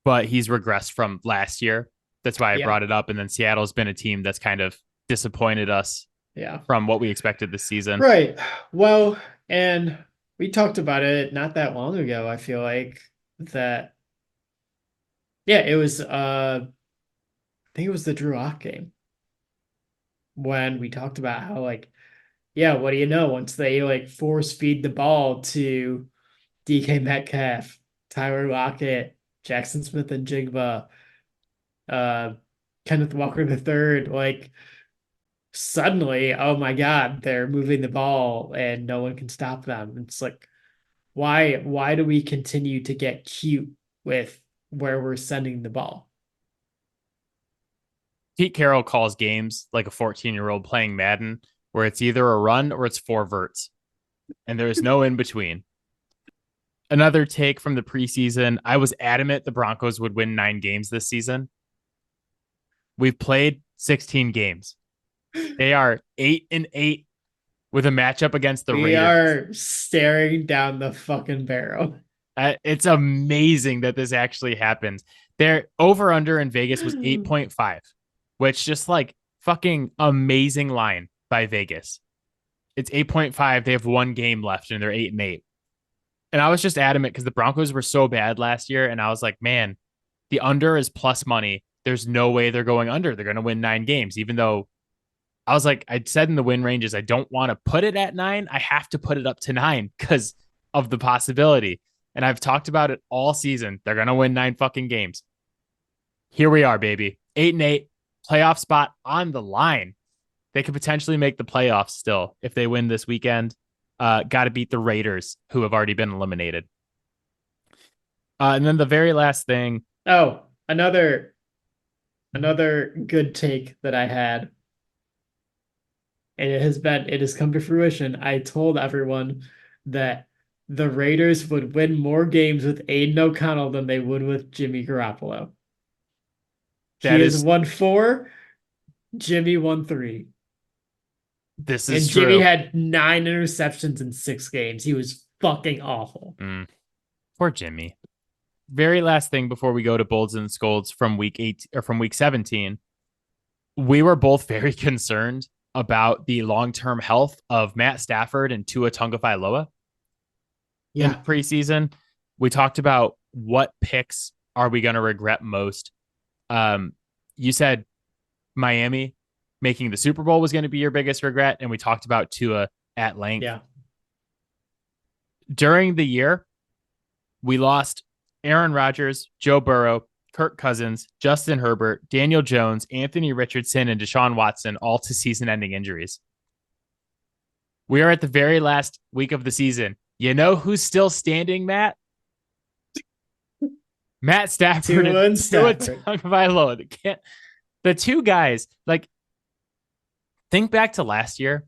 but he's regressed from last year. That's why I Yeah, brought it up. And then Seattle's been a team that's kind of disappointed us yeah. from what we expected this season. Right. Well, and we talked about it not that long ago, I feel like that yeah, it was I think it was the Drew Lock game when we talked about how like yeah, what do you know once they like force feed the ball to DK Metcalf, Tyler Lockett, Jackson Smith and Jigba, uh Kenneth Walker the third, like suddenly, oh my God, they're moving the ball and no one can stop them. It's like why do we continue to get cute with where we're sending the ball? Pete Carroll calls games like a 14-year-old playing Madden, where it's either a run or it's four verts, and there is no in between. Another take from the preseason, I was adamant the Broncos would win 9 games this season. We've played 16 games. They are 8-8 with a matchup against the We Raiders. are staring down the fucking barrel. It's amazing that this actually happens. Their over under in Vegas was 8.5, which just like fucking amazing line by Vegas. It's 8.5. They have 1 game left and they're 8-8. And I was just adamant because the Broncos were so bad last year. And I was like, man, the under is plus money. There's no way they're going under. They're going to win 9 games, even though I was like, I said in the win ranges, I don't want to put it at 9. I have to put it up to 9 because of the possibility. And I've talked about it all season. They're going to win 9 fucking games. Here we are, baby. 8-8, playoff spot on the line. They could potentially make the playoffs still if they win this weekend. Got to beat the Raiders, who have already been eliminated. And then the very last thing. Oh, another good take that I had, and it has come to fruition. I told everyone that the Raiders would win more games with Aiden O'Connell than they would with Jimmy Garoppolo. He That has is, won 4, Jimmy won 3. this is And Jimmy true. had 9 interceptions in 6 games. He was fucking awful. Poor Jimmy. Very last thing before we go to Bolds and Scolds from week 8 or from week 17. We were both very concerned about the long-term health of Matt Stafford and Tua Tagovailoa in the Yeah. preseason. We talked about what picks are we going to regret most. You said Miami making the Super Bowl was going to be your biggest regret, and we talked about Tua at length. Yeah. During the year, we lost Aaron Rodgers, Joe Burrow, Kirk Cousins, Justin Herbert, Daniel Jones, Anthony Richardson, and Deshaun Watson, all to season-ending injuries. We are at the very last week of the season. You know who's still standing, Matt? Matt Stafford Tua and Tua Stafford. Tagovailoa. The two guys, like, think back to last year.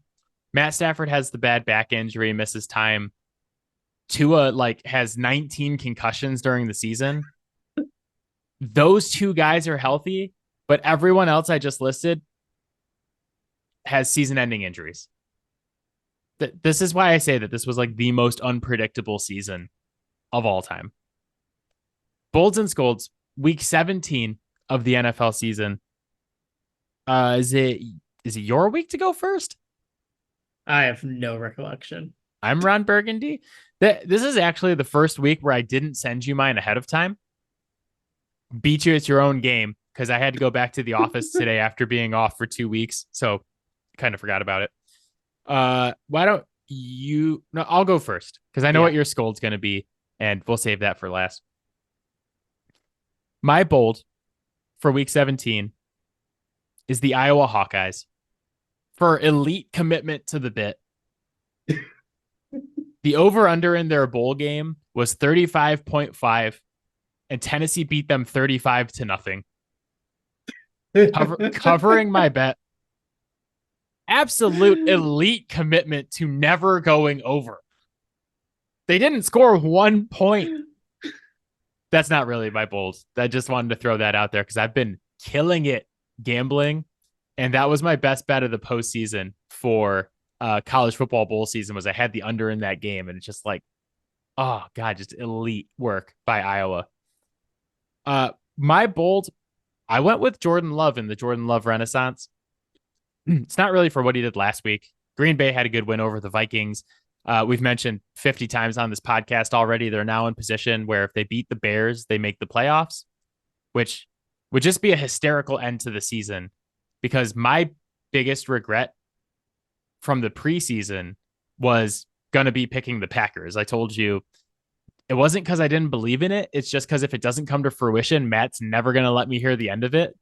Matt Stafford has the bad back injury, misses time. Tua like has 19 concussions during the season. Those two guys are healthy, but everyone else I just listed has season-ending injuries. This is why I say that this was like the most unpredictable season of all time. Bolds and Scolds, week 17 of the NFL season. Is it your week to go first? I have no recollection. I'm Ron Burgundy. This is actually the first week where I didn't send you mine ahead of time. Beat you at your own game because I had to go back to the office today after being off for 2 weeks. So kind of forgot about it. Why don't you? No, I'll go first because I know what Yeah. your scold's going to be, and we'll save that for last. My bold for week 17 is the Iowa Hawkeyes for elite commitment to the bit. The over under in their bowl game was 35.5, and Tennessee beat them 35 to nothing. Covering my bet. Absolute elite commitment to never going over. They didn't score 1 point. That's not really my bold. I just wanted to throw that out there because I've been killing it gambling. And that was my best bet of the postseason for college football bowl season was I had the under in that game. And it's just like, oh God, just elite work by Iowa. My bold, I went with Jordan Love in the Jordan Love Renaissance. It's not really for what he did last week. Green Bay had a good win over the Vikings. We've mentioned 50 times on this podcast already. They're now in position where if they beat the Bears, they make the playoffs, which would just be a hysterical end to the season because my biggest regret from the preseason was going to be picking the Packers. I told you it wasn't because I didn't believe in it. It's just because if it doesn't come to fruition, Matt's never going to let me hear the end of it.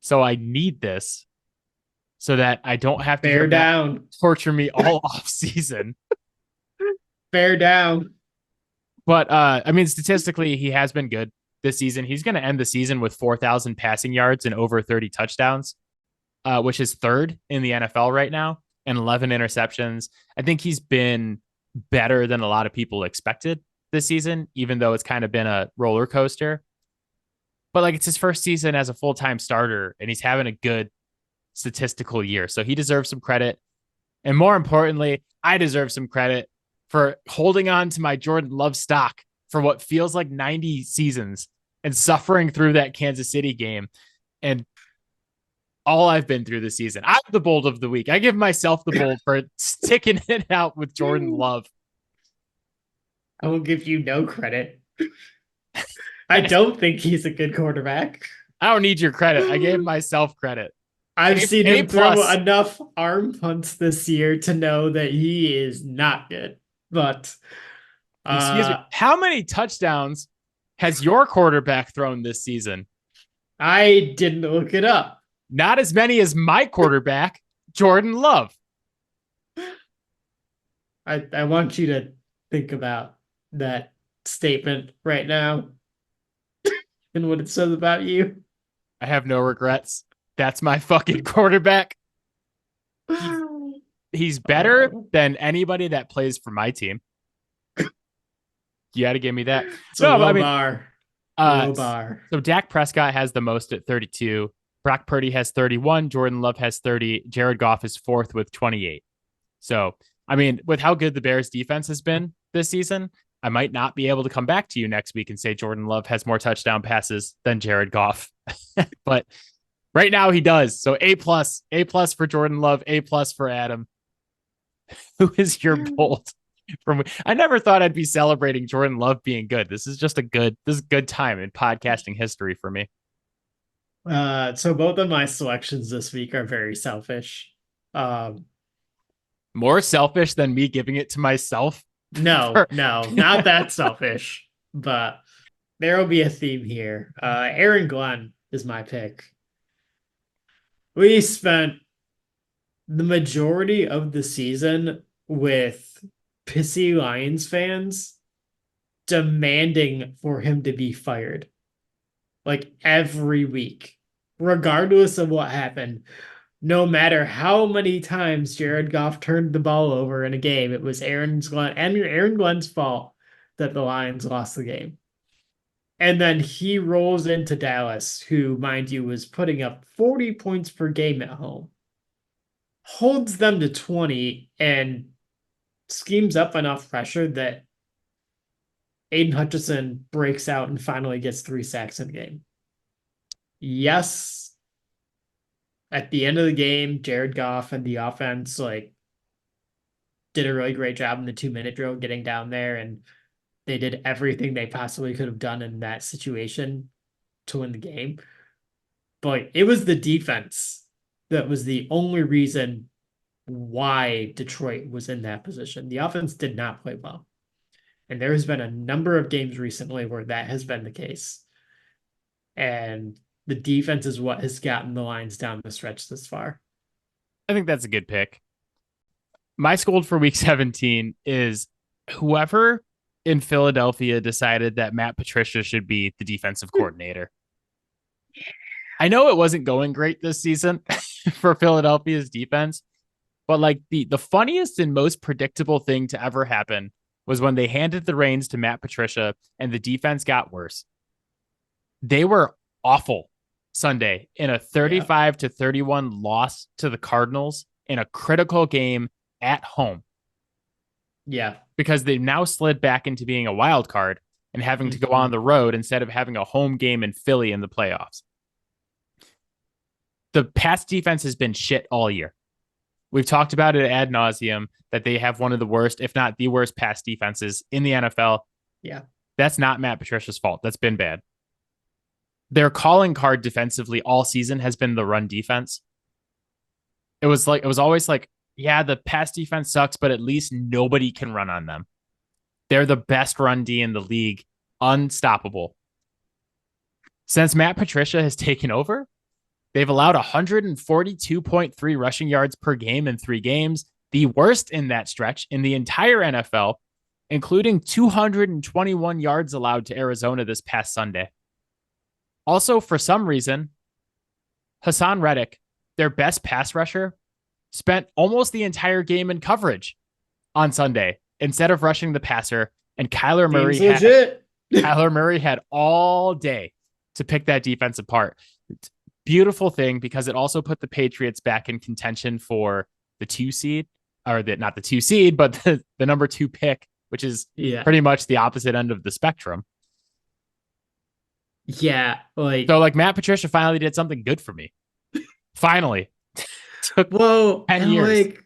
So I need this so that I don't have to hear Bear Matt down. torture me all off season. Bear down. But I mean, statistically, he has been good this season. He's going to end the season with 4,000 passing yards and over 30 touchdowns, which is third in the NFL right now, and 11 interceptions. I think he's been better than a lot of people expected this season, even though it's kind of been a roller coaster. But like it's his first season as a full-time starter, and he's having a good statistical year. So he deserves some credit. And more importantly, I deserve some credit for holding on to my Jordan Love stock for what feels like 90 seasons and suffering through that Kansas City game. And all I've been through this season, I'm the bold of the week. I give myself the bold for sticking it out with Jordan Love. I will give you no credit. I don't think he's a good quarterback. I don't need your credit. I gave myself credit. I've seen A him throw plus. enough arm punts this year to know that he is not good. But Excuse me. How many touchdowns has your quarterback thrown this season? I didn't look it up. Not as many as my quarterback, Jordan Love. I want you to think about that statement right now and what it says about you. I have no regrets. That's my fucking quarterback. He's better than anybody that plays for my team. You got to give me that. It's a low bar. Low So bar. Dak Prescott has the most at 32. Brock Purdy has 31. Jordan Love has 30. Jared Goff is fourth with 28. So, I mean, with how good the Bears defense has been this season, I might not be able to come back to you next week and say Jordan Love has more touchdown passes than Jared Goff. But right now he does. So A plus for Jordan Love, A plus for Adam. Who is your bold? I never thought I'd be celebrating Jordan Love being good. This is good time in podcasting history for me. So both of my selections this week are very selfish. More selfish than me giving it to myself. No, not that selfish, but there will be a theme here. Aaron Glenn is my pick. We spent the majority of the season with pissy Lions fans demanding for him to be fired. Like every week, regardless of what happened. No matter how many times Jared Goff turned the ball over in a game, it was Aaron Glenn's fault that the Lions lost the game. And then he rolls into Dallas, who, mind you, was putting up 40 points per game at home, holds them to 20, and schemes up enough pressure that Aiden Hutchinson breaks out and finally gets 3 sacks in the game. Yes, at the end of the game, Jared Goff and the offense, like, did a really great job in the 2-minute drill getting down there, and they did everything they possibly could have done in that situation to win the game. But it was the defense that was the only reason why Detroit was in that position. The offense did not play well. And there has been a number of games recently where that has been the case. And the defense is what has gotten the Lions down the stretch this far. I think that's a good pick. My scold for week 17 is whoever in Philadelphia decided that Matt Patricia should be the defensive coordinator. I know it wasn't going great this season for Philadelphia's defense, but like the funniest and most predictable thing to ever happen was when they handed the reins to Matt Patricia and the defense got worse. They were awful Sunday in a 35-31 loss to the Cardinals in a critical game at home. Yeah. Because they've now slid back into being a wild card and having to go on the road instead of having a home game in Philly in the playoffs. The pass defense has been shit all year. We've talked about it ad nauseum that they have one of the worst, if not the worst, pass defenses in the NFL. Yeah. That's not Matt Patricia's fault. That's been bad. Their calling card defensively all season has been the run defense. It was always like, yeah, the pass defense sucks, but at least nobody can run on them. They're the best run D in the league, unstoppable. Since Matt Patricia has taken over, they've allowed 142.3 rushing yards per game in 3 games, the worst in that stretch in the entire NFL, including 221 yards allowed to Arizona this past Sunday. Also, for some reason, Hassan Reddick, their best pass rusher, spent almost the entire game in coverage on Sunday instead of rushing the passer, and Kyler Murray had all day to pick that defense apart. Beautiful thing, because it also put the Patriots back in contention for the 2 seed, or not the 2 seed, but the number 2 pick, which is pretty much the opposite end of the spectrum. Yeah, so Matt Patricia finally did something good for me. Finally. Took 10 years. Like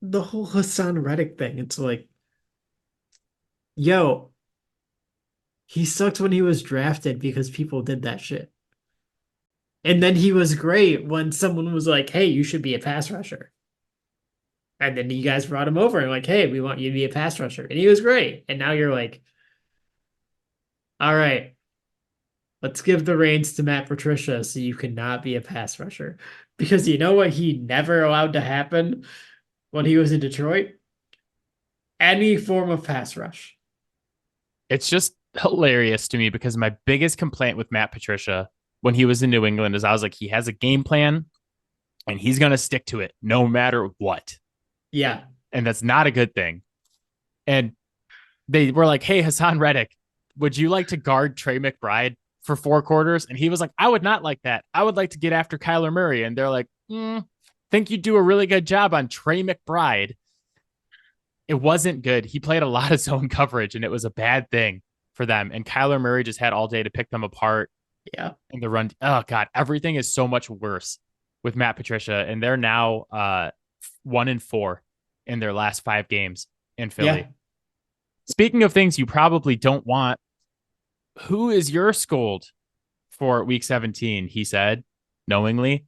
the whole Hassan Reddick thing, it's like, yo, he sucked when he was drafted because people did that shit. And then he was great when someone was like, hey, you should be a pass rusher. And then you guys brought him over and like, hey, we want you to be a pass rusher. And he was great. And now you're like, all right, let's give the reins to Matt Patricia so you cannot be a pass rusher. Because you know what he never allowed to happen when he was in Detroit? Any form of pass rush. It's just hilarious to me because my biggest complaint with Matt Patricia when he was in New England is I was like, he has a game plan and he's going to stick to it no matter what. Yeah. And that's not a good thing. And they were like, hey, Hassan Reddick, would you like to guard Trey McBride for 4 quarters? And he was like, I would not like that. I would like to get after Kyler Murray. And they're like, think you do a really good job on Trey McBride. It wasn't good. He played a lot of zone coverage and it was a bad thing for them. And Kyler Murray just had all day to pick them apart. Yeah. In the run. Oh God, everything is so much worse with Matt Patricia. And they're now 1-4 in their last 5 games in Philly. Yeah. Speaking of things you probably don't want, who is your scold for week 17? He said, knowingly.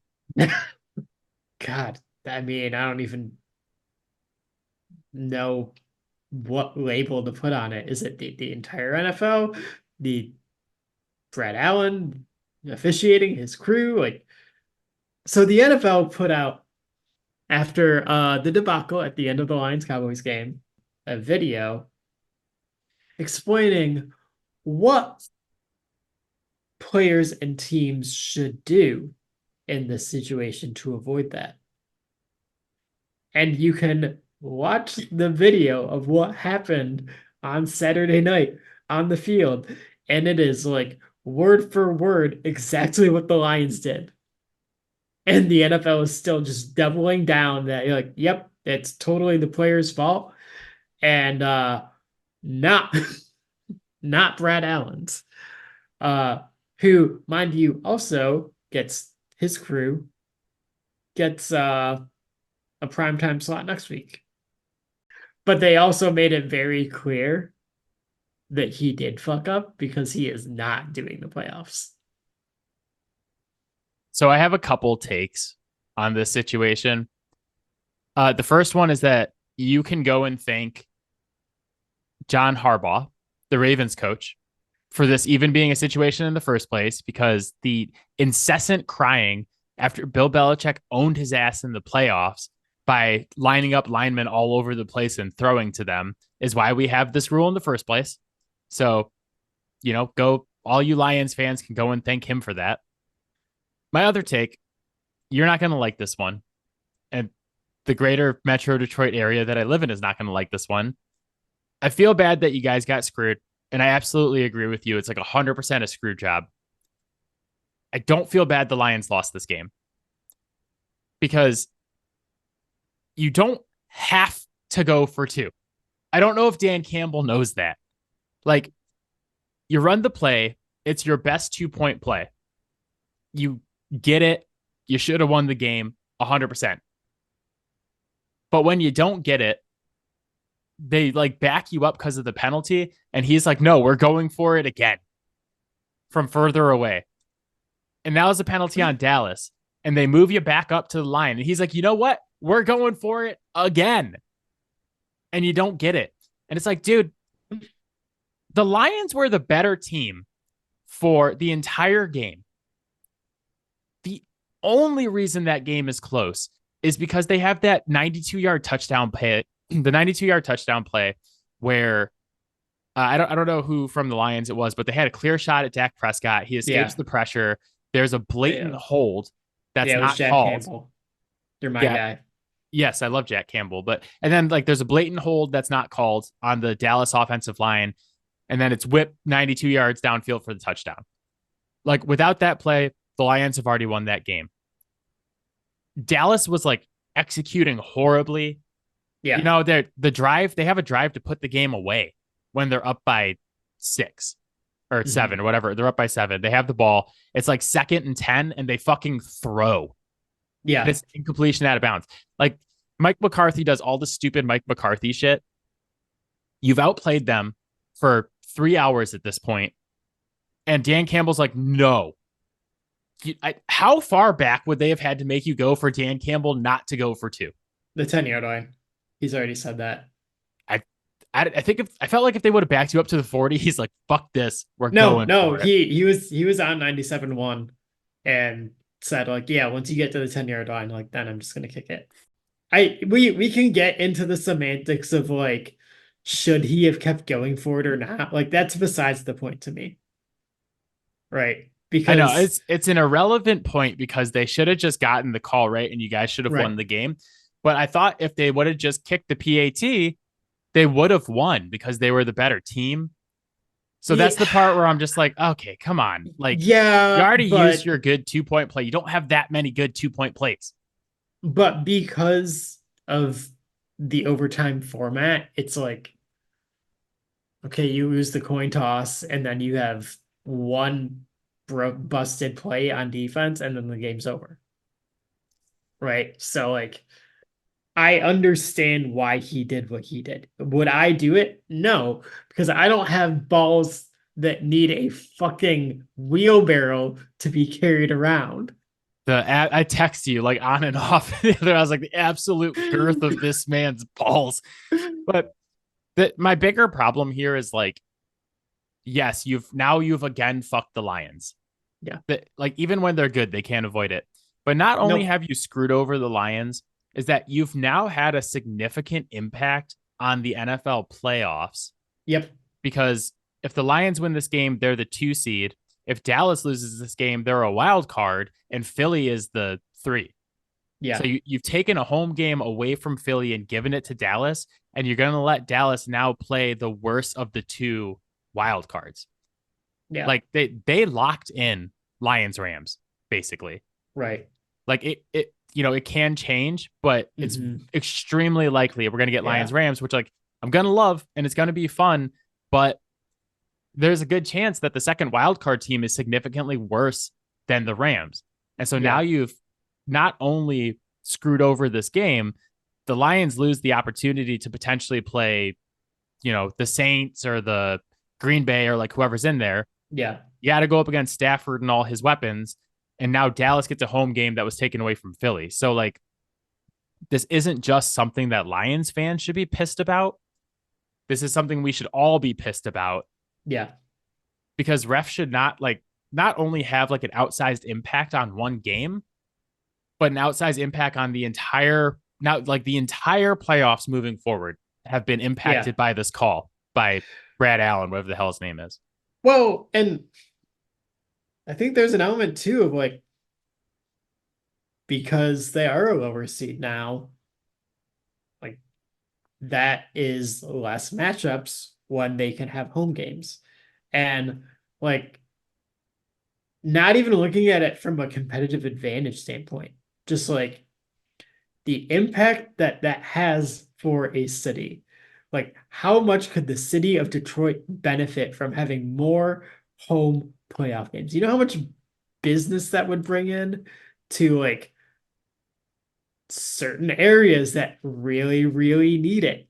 God, I mean, I don't even know what label to put on it. Is it the entire NFL? The Brad Allen officiating, his crew? Like, so the NFL put out, after the debacle at the end of the Lions-Cowboys game, a video explaining what players and teams should do in this situation to avoid that. And you can watch the video of what happened on Saturday night on the field, and it is like word for word exactly what the Lions did. And the NFL is still just doubling down that you're like, yep, it's totally the player's fault. And not not Brad Allen's. Who, mind you, also gets his crew gets a primetime slot next week. But they also made it very clear that he did fuck up because he is not doing the playoffs. So I have a couple takes on this situation. The first one is that you can go and thank John Harbaugh, the Ravens coach, for this even being a situation in the first place, because the incessant crying after Bill Belichick owned his ass in the playoffs by lining up linemen all over the place and throwing to them is why we have this rule in the first place. So, go, all you Lions fans can go and thank him for that. My other take, you're not going to like this one. And the greater Metro Detroit area that I live in is not going to like this one. I feel bad that you guys got screwed. And I absolutely agree with you. It's like 100% a screw job. I don't feel bad the Lions lost this game because you don't have to go for two. I don't know if Dan Campbell knows that. Like, you run the play, it's your best 2-point play. You get it. You should have won the game 100%. But when you don't get it, they like back you up because of the penalty. And he's like, no, we're going for it again from further away. And that was a penalty on Dallas. And they move you back up to the line. And he's like, you know what? We're going for it again. And you don't get it. And it's like, dude, the Lions were the better team for the entire game. The only reason that game is close is because they have that 92-yard touchdown play, the 92-yard touchdown play where I don't know who from the Lions it was, but they had a clear shot at Dak Prescott. He escapes the pressure. There's a blatant hold that's it was not Jack called. Campbell. You're my guy. Yes, I love Jack Campbell, and then like there's a blatant hold that's not called on the Dallas offensive line, and then it's whipped 92 yards downfield for the touchdown. Like without that play, the Lions have already won that game. Dallas was like executing horribly. Yeah. They have a drive to put the game away when they're up by 6 or 7 or whatever. They're up by 7. They have the ball. It's like 2nd and 10 and they fucking throw. Yeah. And it's incompletion out of bounds. Like Mike McCarthy does all the stupid Mike McCarthy shit. You've outplayed them for 3 hours at this point. And Dan Campbell's like, no. How far back would they have had to make you go for Dan Campbell not to go for 2? The 10-yard line. He's already said that. I think I felt like if they would have backed you up to the 40, he's like, fuck this. We're going for it. He was on 97-1 and said like, yeah, once you get to the 10-yard line, like then I'm just gonna kick it. We can get into the semantics of like, should he have kept going for it or not? Like that's besides the point to me. Right. Because I know it's an irrelevant point because they should have just gotten the call right and you guys should have won the game. But I thought if they would have just kicked the PAT, they would have won because they were the better team. So that's the part where I'm just like, okay, come on. Like, you already used your good 2-point play. You don't have that many good 2-point plays. But because of the overtime format, it's like, okay, you lose the coin toss and then you have one busted play on defense and then the game's over. Right? So like, I understand why he did what he did. Would I do it? No, because I don't have balls that need a fucking wheelbarrow to be carried around. I text you like on and off. I was like the absolute girth of this man's balls. But my bigger problem here is like, yes, you've again fucked the Lions. Yeah. Like even when they're good, they can't avoid it. But not only have you screwed over the Lions, is that you've now had a significant impact on the NFL playoffs. Yep. Because if the Lions win this game, they're the 2 seed. If Dallas loses this game, they're a wild card, and Philly is the 3. Yeah. So you've taken a home game away from Philly and given it to Dallas, and you're going to let Dallas now play the worst of the 2 wild cards. Yeah. Like they locked in Lions Rams, basically. Right. Like it can change, but it's extremely likely we're going to get Lions Rams, which like I'm going to love and it's going to be fun, but there's a good chance that the second wildcard team is significantly worse than the Rams. And so now you've not only screwed over this game, the Lions lose the opportunity to potentially play, the Saints or the Green Bay or like whoever's in there. Yeah. You got to go up against Stafford and all his weapons. And now Dallas gets a home game that was taken away from Philly. So, like, this isn't just something that Lions fans should be pissed about. This is something we should all be pissed about Yeah. because refs should not only have like an outsized impact on one game, but an outsized impact on the entire playoffs moving forward have been Yeah. impacted by this call by Brad Allen, whatever the hell his name is. Well, and I think there's an element too of like, because they are a lower seed now, like that is less matchups when they can have home games. And like, not even looking at it from a competitive advantage standpoint, just like the impact that that has for a city. Like, how much could the city of Detroit benefit from having more home playoff games? You know how much business that would bring in to like certain areas that really, really need it.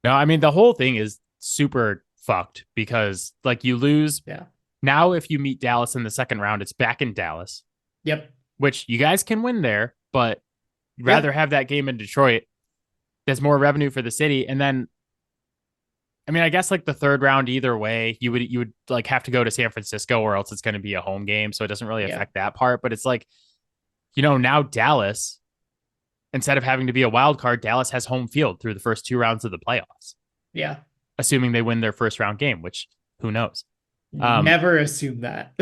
No, I mean, the whole thing is super fucked because like you lose. Yeah. Now, if you meet Dallas in the second round, it's back in Dallas, Yep. which you guys can win there, but you'd Yeah. rather have that game in Detroit. There's more revenue for the city. And then, I mean, I guess like the third round, either way, you would like have to go to San Francisco or else it's going to be a home game. So it doesn't really Yeah. affect that part. But it's like, now Dallas, instead of having to be a wild card, Dallas has home field through the first two rounds of the playoffs, Yeah. assuming they win their first round game, which who knows? Never assume that.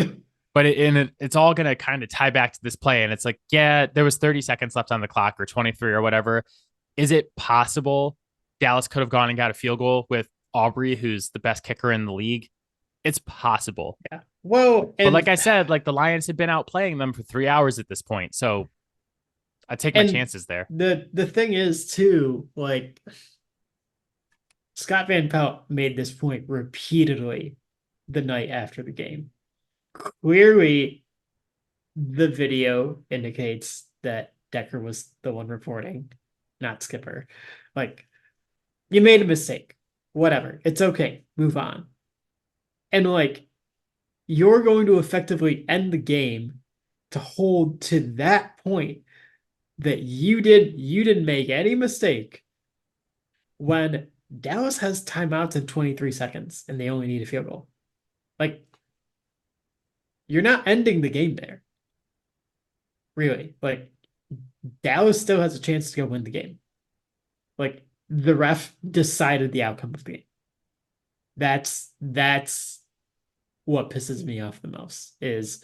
But it's all going to kind of tie back to this play. And it's like, yeah, there was 30 seconds left on the clock or 23 or whatever. Is it possible Dallas could have gone and got a field goal with Aubrey, who's the best kicker in the league? It's possible. Yeah. Well, but like I said, like the Lions had been out playing them for 3 hours at this point. So I take my chances there. The thing is too, like Scott Van Pelt made this point repeatedly the night after the game. Clearly, the video indicates that Decker was the one reporting, not Skipper. Like, you made a mistake. Whatever. It's okay. Move on. And like, you're going to effectively end the game to hold to that point that you didn't make any mistake when Dallas has timeouts in 23 seconds and they only need a field goal. Like, you're not ending the game there. Really. Like, Dallas still has a chance to go win the game. Like, the ref decided the outcome of the game. That's what pisses me off the most is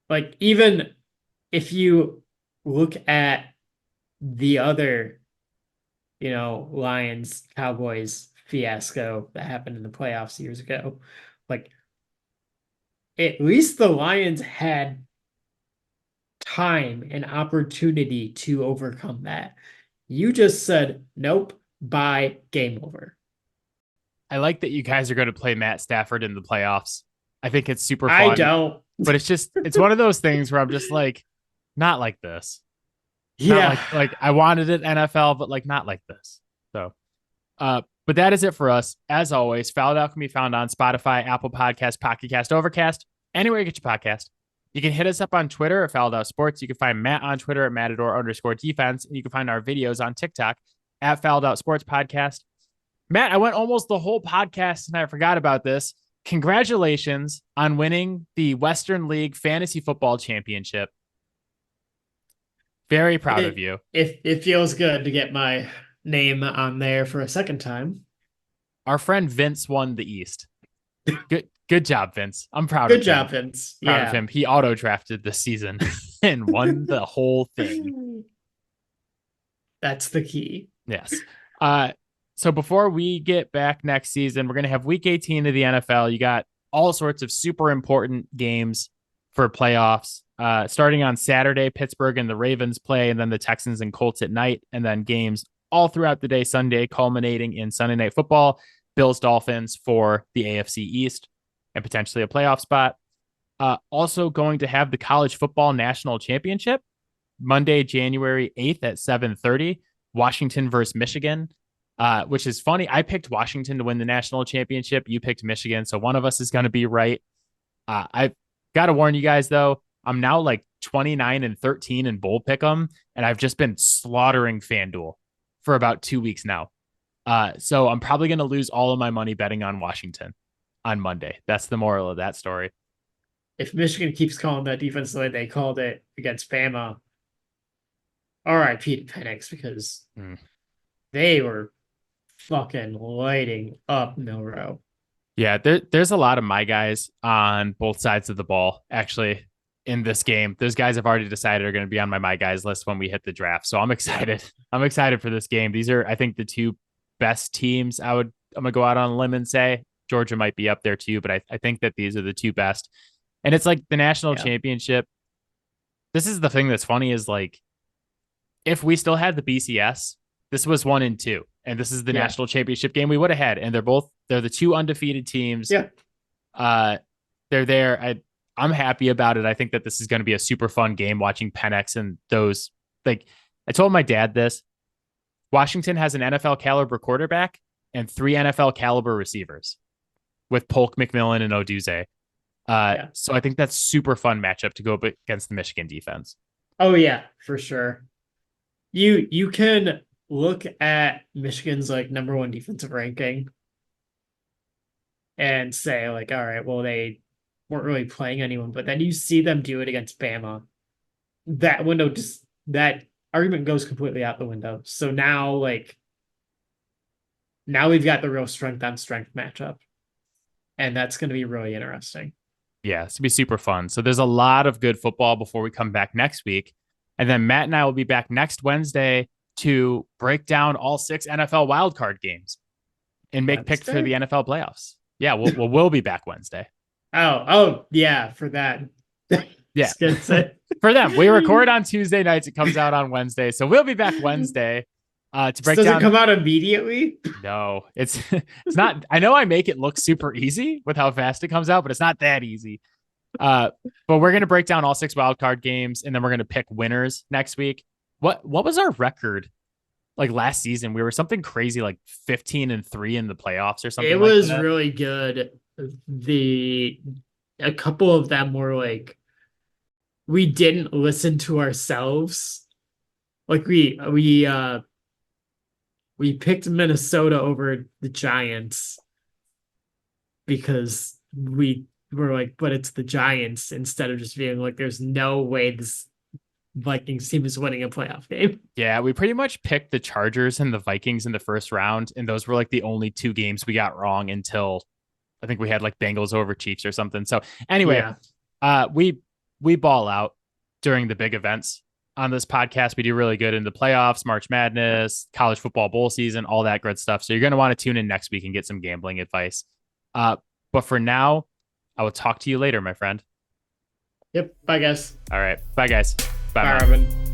like, even if you look at the other, Lions Cowboys fiasco that happened in the playoffs years ago, like at least the Lions had time and opportunity to overcome that. You just said, nope, bye, game over. I like that you guys are going to play Matt Stafford in the playoffs. I think it's super fun. I don't. But it's one of those things where I'm just like, not like this. Yeah. Not like I wanted it NFL, but like not like this. So, but that is it for us. As always, Fouled Out can be found on Spotify, Apple Podcasts, Pocket Cast, Overcast, anywhere you get your podcast. You can hit us up on Twitter at Fouled Out Sports. You can find Matt on Twitter at Matador_defense. And you can find our videos on TikTok at Fouled Out Sports Podcast. Matt, I went almost the whole podcast and I forgot about this. Congratulations on winning the Western League Fantasy Football Championship. Very proud of you. It feels good to get my name on there for a second time. Our friend Vince won the East. Good job, Vince. I'm proud of him. Good job, Vince. Proud of him. He auto-drafted this season and won the whole thing. That's the key. Yes. So before we get back next season, we're going to have week 18 of the NFL. You got all sorts of super important games for playoffs. Starting on Saturday, Pittsburgh and the Ravens play, and then the Texans and Colts at night, and then games all throughout the day, Sunday, culminating in Sunday Night Football, Bills Dolphins for the AFC East and potentially a playoff spot. Also going to have the College Football National Championship. Monday, January 8th at 7:30, Washington versus Michigan. Which is funny. I picked Washington to win the national championship. You picked Michigan, so one of us is going to be right. I've got to warn you guys though. I'm now like 29-13 in bowl pick'em, and I've just been slaughtering FanDuel for about 2 weeks now. So I'm probably going to lose all of my money betting on Washington on Monday. That's the moral of that story. If Michigan keeps calling that defense the way they called it against Bama, R.I.P. to Penix, because they were fucking lighting up Milrow. Yeah, there's a lot of my guys on both sides of the ball, actually, in this game. Those guys I've already decided are going to be on my guys list when we hit the draft. So I'm excited. I'm excited for this game. These are, I think, the two best teams. I'm going to go out on a limb and say Georgia might be up there too, but I think that these are the two best. And it's like the national championship. This is the thing that's funny is like, if we still had the BCS, this was 1 and 2. And this is the national championship game we would have had. And they're the two undefeated teams. Yeah. They're there. I'm happy about it. I think that this is going to be a super fun game watching Penix and those. Like, I told my dad this. Washington has an NFL caliber quarterback and 3 NFL caliber receivers with Polk, McMillan, and Oduzze. So I think that's super fun matchup to go up against the Michigan defense. Oh yeah, for sure. You can look at Michigan's like number 1 defensive ranking and say like, all right, well, they weren't really playing anyone, but then you see them do it against Bama. That argument goes completely out the window. So now we've got the real strength on strength matchup. And that's going to be really interesting. Yeah, it's going to be super fun. So there's a lot of good football before we come back next week. And then Matt and I will be back next Wednesday to break down all 6 NFL wildcard games and make picks for the NFL playoffs. Yeah, we'll be back Wednesday. Oh, yeah, for that. Yeah, for them. We record on Tuesday nights. It comes out on Wednesday. So we'll be back Wednesday to break down. Does it come out immediately? No, it's not. I know I make it look super easy with how fast it comes out, but it's not that easy. But we're going to break down all 6 wildcard games, and then we're going to pick winners next week. What was our record like last season? We were something crazy like 15-3 in the playoffs or something. It was really good. A couple of them were like, we didn't listen to ourselves. Like we picked Minnesota over the Giants because we were like, but it's the Giants, instead of just being like, there's no way this Vikings team is winning a playoff game. Yeah, we pretty much picked the Chargers and the Vikings in the first round, and those were like the only 2 games we got wrong until I think we had like Bengals over Chiefs or something. So anyway, we ball out during the big events on this podcast. We do really good in the playoffs, March Madness, college football bowl season, all that good stuff. So you're going to want to tune in next week and get some gambling advice. But for now, I will talk to you later, my friend. Yep. Bye, guys. All right. Bye, guys. Bye, Robin.